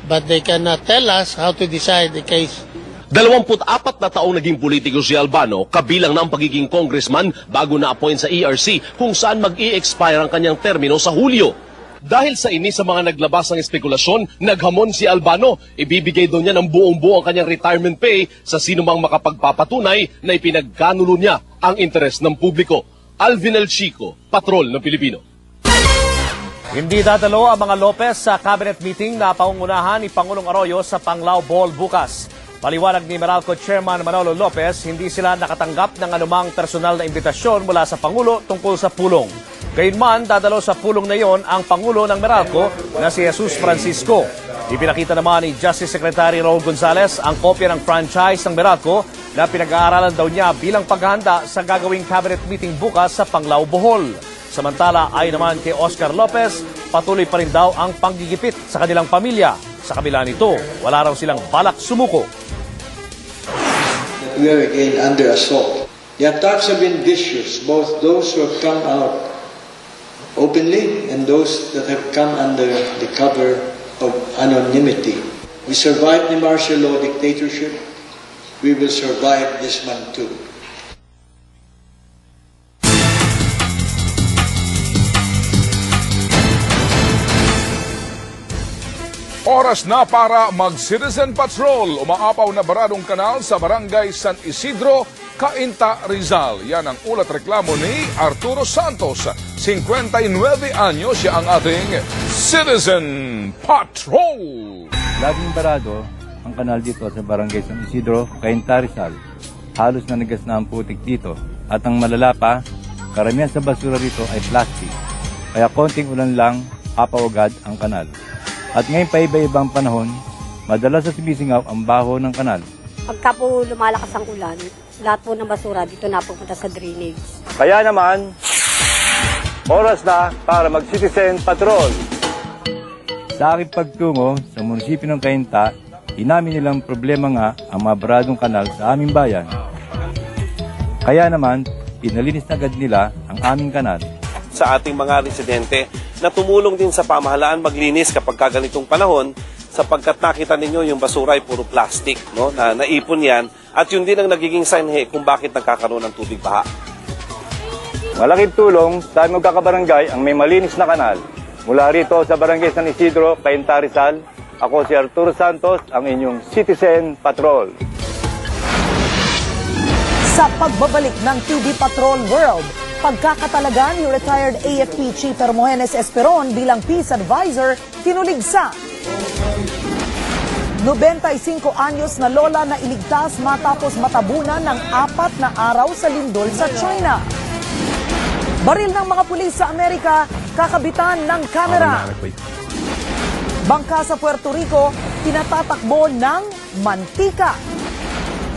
but they cannot tell us how to decide the case. 24 na taong naging politiko si Albano, kabilang na ang pagiging congressman bago na-appoint sa ERC kung saan mag-i-expire ang kanyang termino sa Hulyo. Dahil sa inis sa mga naglabas ng espekulasyon, naghamon si Albano. Ibibigay daw niya ng buong-buo ang kanyang retirement pay sa sinumang makapagpapatunay na ipinagkanulo niya ang interes ng publiko. Alvin El Chico, Patrol ng Pilipino. Hindi dadalo ang mga Lopez sa cabinet meeting na pangungunahan ni Pangulong Arroyo sa Panglao Ball bukas. Paliwanag ni Meralco Chairman Manolo Lopez, hindi sila nakatanggap ng anumang personal na imbitasyon mula sa Pangulo tungkol sa pulong. Gayunman, dadalo sa pulong na iyon ang Pangulo ng Meralco na si Jesus Francisco. Ipinakita naman ni Justice Secretary Raul Gonzales ang kopya ng franchise ng Meralco na pinag-aaralan daw niya bilang paghahanda sa gagawing cabinet meeting bukas sa Panglao, Bohol. Samantala, ayon naman kay Oscar Lopez, patuloy pa rin daw ang panggigipit sa kanilang pamilya. Sa kabila nito, wala raw silang balak sumuko. We are again under assault. The attacks have been vicious, both those who have come out openly and those that have come under the cover of anonymity. We survived the martial law dictatorship. We will survive this one too. Oras na para mag-citizen patrol. Umaapaw na baradong kanal sa barangay San Isidro, Cainta, Rizal. Yan ang ulat reklamo ni Arturo Santos. 59 anyos siya ang ating citizen patrol. Laging barado ang kanal dito sa barangay San Isidro, Cainta, Rizal. Halos nanigas na ang putik dito. At ang malala pa, karamihan sa basura dito ay plastic. Kaya konting ulan lang, apaw agad ang kanal. At ngayon pa iba-ibang panahon, madalas sa sumisingaw ang baho ng kanal. Pagka po lumalakas ang ulan, lahat po ng basura dito napupunta sa drainage. Kaya naman, oras na para mag-citizen patrol. Sa aking pagtungo sa munisipyo ng Cainta, inamin nilang problema nga ang mga baradong kanal sa aming bayan. Kaya naman, pinalinis na agad nila ang aming kanal. Sa ating mga residente na tumulong din sa pamahalaan maglinis kapag kaganitong panahon sapagkat nakita ninyo yung basura ay puro plastic, no? Na naipon yan at yun din ang nagiging sanhi kung bakit nagkakaroon ng tubig baha. Malaking tulong sa aming magkakabarangay ang may malinis na kanal. Mula rito sa barangay San Isidro, Cainta, Rizal, ako si Arturo Santos, ang inyong Citizen Patrol. Sa pagbabalik ng TV Patrol World, pagkakatalaga ni retired AFP Chief Hermogenes Esperon bilang peace advisor, kinuligsa. 95 anyos na lola na iligtas matapos matabunan ng 4 na araw sa lindol sa China. Baril ng mga pulis sa Amerika, kakabitan ng kamera. Bangka sa Puerto Rico, pinatatakbo ng mantika.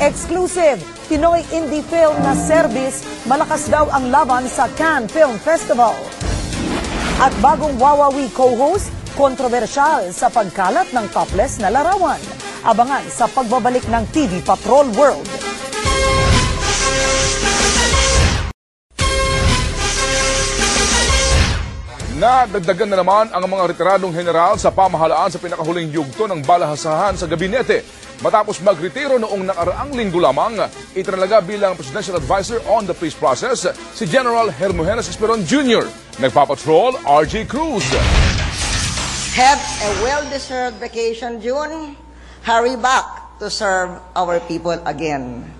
Exclusive, Pinoy Indie Film na service, malakas daw ang laban sa Cannes Film Festival. At bagong Wawawi co-host, kontrobersyal sa pagkalat ng topless na larawan. Abangan sa pagbabalik ng TV Patrol World. Nadagdagan na naman ang mga retiradong general sa pamahalaan sa pinakahuling yugto ng balahasahan sa gabinete. Matapos magretiro noong nakaraang linggo lamang, itinalaga bilang Presidential Advisor on the Peace Process si General Hermogenes Esperon Jr. Nagpapatrol, RJ Cruz. Have a well-deserved vacation, June. Hurry back to serve our people again.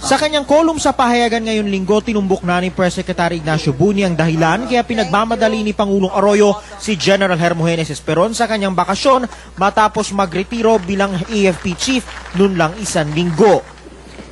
Sa kanyang kolum sa pahayagan ngayong linggo, tinumbok na ni Press Secretary Ignacio Buni ang dahilan kaya pinagmamadali ni Pangulong Arroyo si General Hermogenes Esperon sa kanyang bakasyon matapos magretiro bilang AFP Chief noon lang 1 linggo.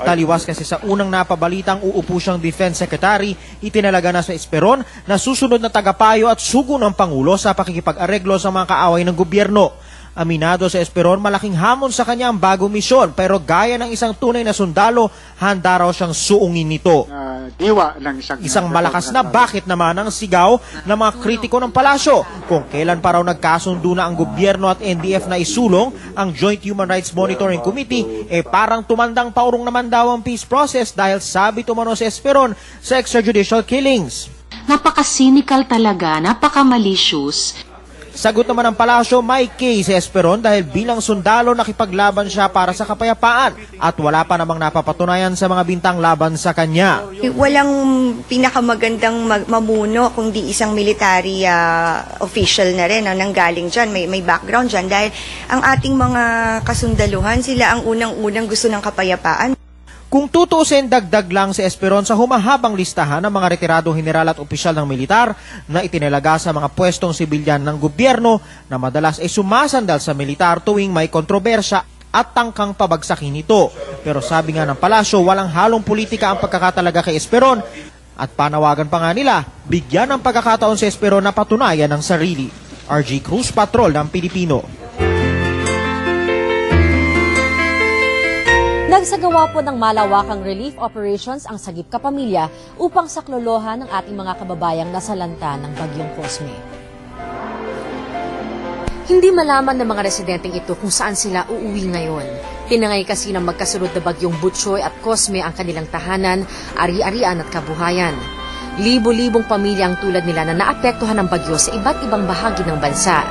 Taliwas kasi sa unang napabalitang uupo siyang Defense Secretary, itinalaga na sa Esperon na susunod na tagapayo at sugo ng Pangulo sa pakikipag-areglo sa mga kaaway ng gobyerno. Aminado sa Esperon, malaking hamon sa kanya ang bagong misyon pero gaya ng isang tunay na sundalo, handa raw siyang suungin nito. Diwa ng isang malakas na bakit naman ang sigaw ng mga kritiko ng palasyo kung kailan pa raw nagkasundo na ang gobyerno at NDF na isulong ang Joint Human Rights Monitoring Committee, parang tumandang paurong naman daw ang peace process dahil sabi tumano sa Esperon sa extrajudicial killings. Napaka-cynical talaga, napaka-malicious. Sagot naman ng palasyo, may case si Esperon dahil bilang sundalo nakipaglaban siya para sa kapayapaan at wala pa namang napapatunayan sa mga bintang laban sa kanya. Walang pinakamagandang mamuno kundi isang military official na rin nanggaling dyan, may background dyan dahil ang ating mga kasundaluhan, sila ang unang-unang gusto ng kapayapaan. Kung tutuusin, dagdag lang si Esperon sa humahabang listahan ng mga retiradong general at opisyal ng militar na itinalaga sa mga pwestong sibilyan ng gobyerno na madalas ay sumasandal sa militar tuwing may kontrobersya at tangkang pabagsakin ito. Pero sabi nga ng palasyo, walang halong politika ang pagkakatalaga kay Esperon at panawagan pa nga nila, bigyan ng pagkakataon si Esperon na patunayan ng sarili. RG Cruz, Patrol ng Pilipino. Nagsagawa po ng malawakang relief operations ang Sagip Kapamilya upang saklolohan ng ating mga kababayang nasalanta ng Bagyong Cosme. Hindi malaman ng mga residenteng ito kung saan sila uuwi ngayon. Pinangay kasi ng magkasunod na Bagyong Butchoy at Cosme ang kanilang tahanan, ari-arian at kabuhayan. Libo-libong pamilya ang tulad nila na naapektuhan ng bagyo sa iba't ibang bahagi ng bansa.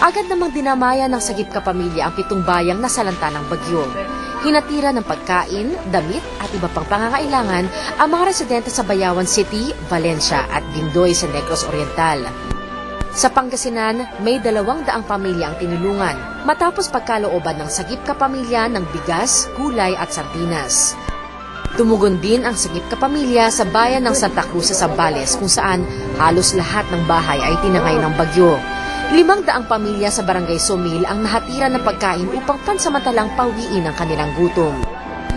Agad namang dinamaya ng Sagip Kapamilya ang 7 bayang nasalanta ng bagyo. Hinatira ng pagkain, damit at iba pang pangangailangan ang mga residente sa Bayawan City, Valencia at Bindoy sa Negros Oriental. Sa Pangasinan, may 200 pamilya ang tinulungan matapos pagkalooban ng Sagip Kapamilya ng bigas, gulay at sardinas. Tumugon din ang Sagip Kapamilya sa bayan ng Santa Cruz sa Zambales kung saan halos lahat ng bahay ay tinangay ng bagyo. 500 pamilya sa Barangay Somil ang nahatira ng pagkain upang pansamantalang pawiin ang kanilang gutom.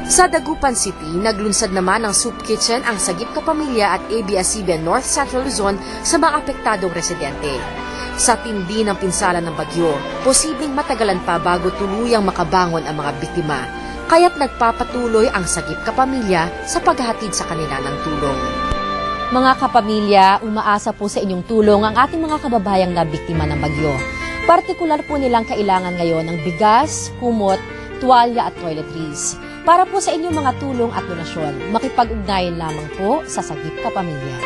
Sa Dagupan City, naglunsad naman ng soup kitchen ang Sagip Kapamilya at ABS-CBN North Central Luzon sa mga apektadong residente. Sa tindi ng pinsala ng bagyo, posibleng matagalan pa bago tuluyang makabangon ang mga biktima. Kaya't nagpapatuloy ang Sagip Kapamilya sa paghahatid sa kanila ng tulong. Mga kapamilya, umaasa po sa inyong tulong ang ating mga kababayang nabiktima ng bagyo. Partikular po nilang kailangan ngayon ng bigas, kumot, tuwalya at toiletries. Para po sa inyong mga tulong at donasyon, makipag-ugnayan lamang po sa Sagip Kapamilya.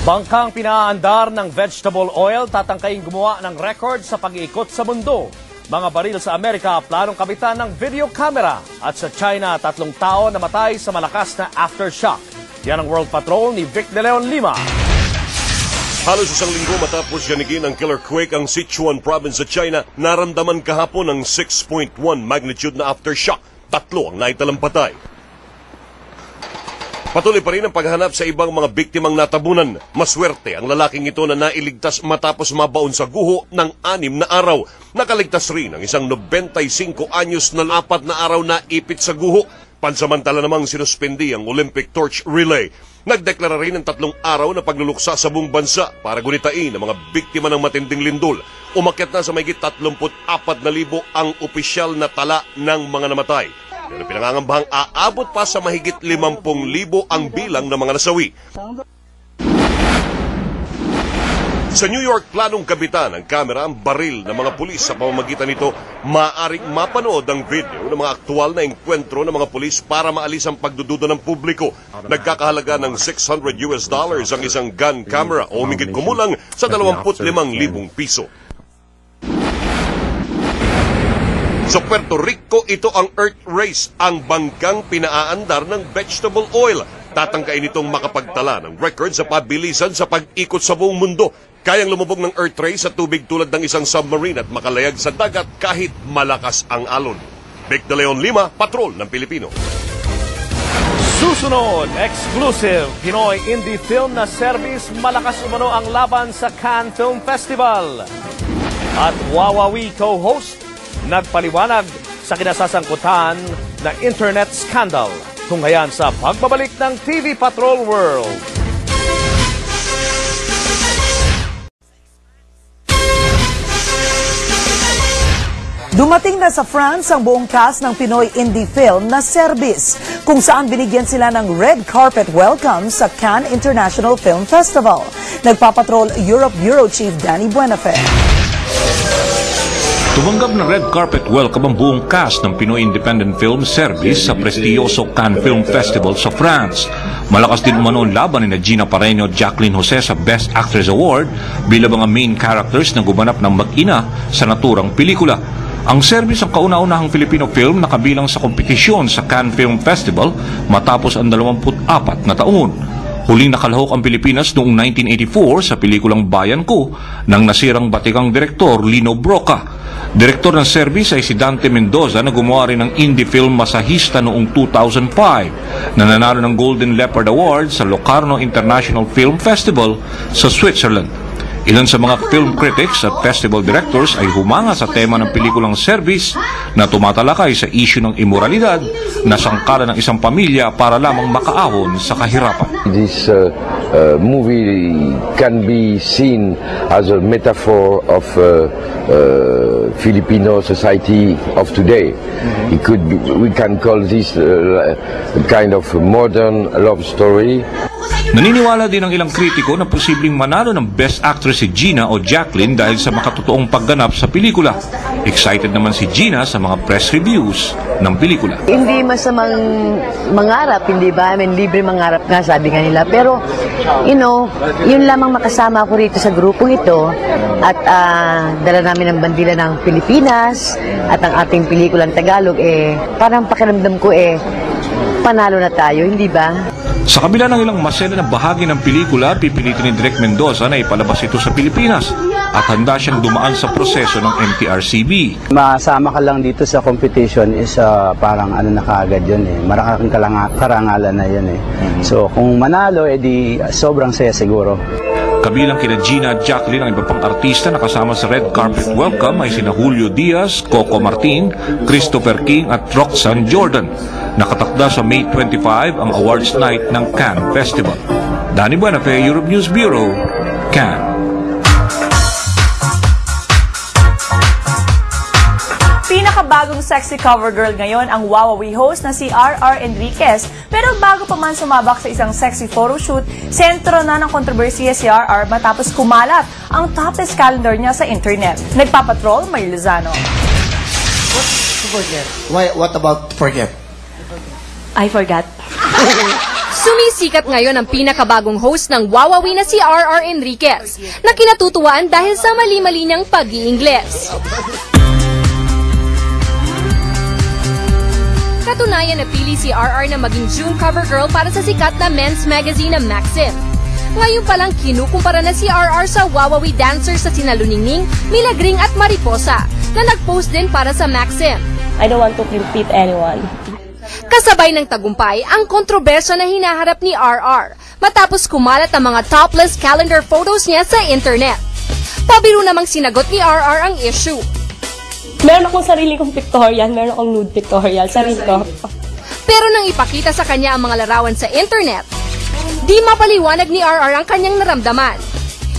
Bangkang pinaandar ng vegetable oil tatangkaing gumawa ng record sa pag-iikot sa mundo. Mga baril sa Amerika planong kabitan ng video camera. At sa China, 3 tao namatay sa malakas na aftershock. Yan ang World Patrol ni Vic De Leon Lima. Halos 1 linggo matapos yanigin ang killer quake ang Sichuan province sa China, naramdaman kahapon ng 6.1 magnitude na aftershock. 3 ang naitalang patay. Patuloy pa rin ang paghanap sa ibang mga biktimang natabunan. Maswerte ang lalaking ito na nailigtas matapos mabaon sa guho ng 6 na araw. Nakaligtas rin ang isang 95 anyos na 4 na araw na ipit sa guho. Pansamantala namang sinuspindi ang Olympic Torch Relay. Nagdeklara rin ng 3 araw na pagluluksa sa buong bansa para gunitain ang mga biktima ng matinding lindol. Umakyat na sa mahigit 34,000 ang opisyal na tala ng mga namatay. Pero pinangangambahang aabot pa sa mahigit 50,000 ang bilang ng mga nasawi. Sa New York, planong kabitan ng kamera ang baril ng mga pulis. Sa pamamagitan nito, maaaring mapanood ang video ng mga aktual na engkwentro ng mga pulis para maalis ang pagdududa ng publiko. Nagkakahalaga ng $600 ang isang gun camera o humigit kumulang sa 25,000 piso. Sa Puerto Rico, ito ang Earth Race, ang bangkang pinaaandar ng vegetable oil. Tatangkain itong makapagtala ng record sa pabilisan sa pag-ikot sa buong mundo. Kayang lumubog ng Earth Race sa tubig tulad ng isang submarine at makalayag sa dagat kahit malakas ang alon. Vic De Leon Lima, Patrol ng Pilipino. Susunod, exclusive Pinoy indie film na service, malakas umano ang laban sa Cannes Film Festival. At Wawawi co-host, nagpaliwanag sa kinasasangkutan na internet scandal. Tunghayan sa pagbabalik ng TV Patrol World. Dumating na sa France ang buong cast ng Pinoy indie film na Service, kung saan binigyan sila ng red carpet welcome sa Cannes International Film Festival. Nagpapatrol Europe Bureau Chief Danny Buenafe. Tumanggap ng red carpet welcome ang buong cast ng Pinoy Independent Film Service sa prestiyoso Cannes Film Festival sa France. Malakas din umano ang laban ni Gina Pareno at Jacqueline Jose sa Best Actress Award bilang mga main characters na gumanap ng mag-ina sa naturang pelikula. Ang Service ang kauna-unahang Filipino film na kabilang sa kompetisyon sa Cannes Film Festival matapos ang 24 na taon. Huling nakalahok ang Pilipinas noong 1984 sa pelikulang Bayan Ko ng nasirang batikang direktor Lino Broca. Direktor ng Service ay si Dante Mendoza na gumawa rin ng indie film Masahista noong 2005 na nanalo ng Golden Leopard Award sa Locarno International Film Festival sa Switzerland. Ilan sa mga film critics at festival directors ay humanga sa tema ng pelikulang Service na tumatalakay sa issue ng immoralidad na sangkala ng isang pamilya para lamang makaahon sa kahirapan. This movie can be seen as a metaphor of Filipino society of today. We can call this a kind of modern love story. Naniniwala din ang ilang kritiko na posibleng manalo ng Best Actress si Gina o Jacqueline dahil sa makatotoong pagganap sa pelikula. Excited naman si Gina sa mga press reviews ng pelikula. Hindi masamang mangarap, hindi ba? I mean, libre mangarap nga, sabi nga nila. Pero, you know, yun lamang makasama ako rito sa grupong ito at dala namin ang bandila ng Pilipinas at ang ating pelikulang Tagalog, parang pakiramdam ko, panalo na tayo, hindi ba? Sa kabila ng ilang masela na bahagi ng pelikula, pipilitin ni Direk Mendoza na ipalabas ito sa Pilipinas at handa siyang dumaan sa proseso ng MTRCB. Masama ka lang dito sa competition is parang ano na kaagad yun Maraming karangalan na yun So kung manalo, edi sobrang saya siguro. Kabilang kina Gina at Jacqueline ang iba pang artista na kasama sa red carpet welcome ay sina Julio Diaz, Coco Martin, Christopher King at Roxanne Jordan. Nakatakda sa May 25 ang awards night ng Cannes Festival. Danny Buenafe, Europe News Bureau, Cannes. Pinakabagong sexy cover girl ngayon ang Wawawi host na si RR Enriquez. Pero bago pa man sumabak sa isang sexy photoshoot, sentro na ng kontrobersiya si RR matapos kumalat ang topless calendar niya sa internet. Nagpapatrol, May Lozano. What about forget? I forgot. Sumisikat ngayon ang pinakabagong host ng Wawawi na si RR Enriquez na kinatutuwaan dahil sa mali-mali niyang pag-i-Ingles. Katunayan napili si RR na maging June cover girl para sa sikat na men's magazine na Maxim. Ngayon palang kinukumpara na si RR sa Wawawi dancers sa sina Luningning, Milagring at Mariposa na nag-post din para sa Maxim. I don't want to compete anyone. Kasabay ng tagumpay ang kontrobersya na hinaharap ni RR matapos kumalat ang mga topless calendar photos niya sa internet. Pabiro namang sinagot ni RR ang issue. Meron akong sarili kong pictorial, meron akong nude pictorial, sarili ko. Pero nang ipakita sa kanya ang mga larawan sa internet, di mapaliwanag ni RR ang kanyang naramdaman.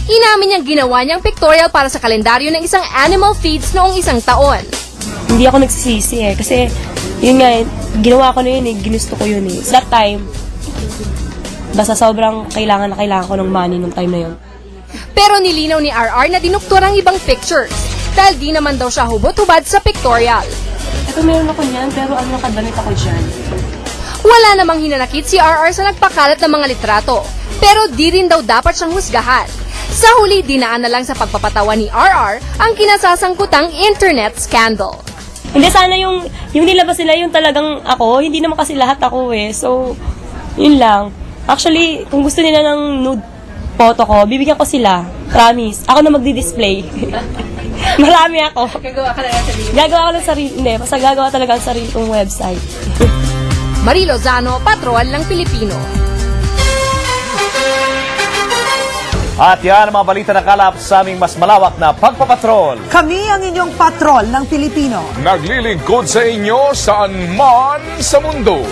Inamin niyang ginawa niyang pictorial para sa kalendaryo ng isang animal feeds noong isang taon. Hindi ako nagsisisi kasi yun nga, ginawa ko na yun ginusto ko yun That time, basta sobrang kailangan ko ng money nung time na yun. Pero nilinaw ni RR na dinuktor ang ibang pictures dahil di naman daw siya hubot-hubad sa pictorial. Ito meron ako niyan, pero ano kadamit ako dyan? Wala namang hinanakit si RR sa nagpakalat ng mga litrato, pero di rin daw dapat siyang husgahan. Sa huli, dinaan na lang sa pagpapatawa ni RR ang kinasasangkutang internet scandal. Hindi, sana yung nilabas nila yung talagang ako, hindi naman kasi lahat ako So, yun lang. Actually, kung gusto nila ng nude photo ko, bibigyan ko sila. Promise. Ako na magdi-display. Marami ako. Gagawa ka lang ng sarili? Gagawa ko ng sarili. Hindi, basta gagawa talaga ang sarili kong website. Marie Lozano, Patrol ng Pilipino. At yan ang mga balita na kalap sa aming mas malawak na pagpapatrol. Kami ang inyong patrol ng Pilipino. Naglilingkod sa inyo saan man sa mundo.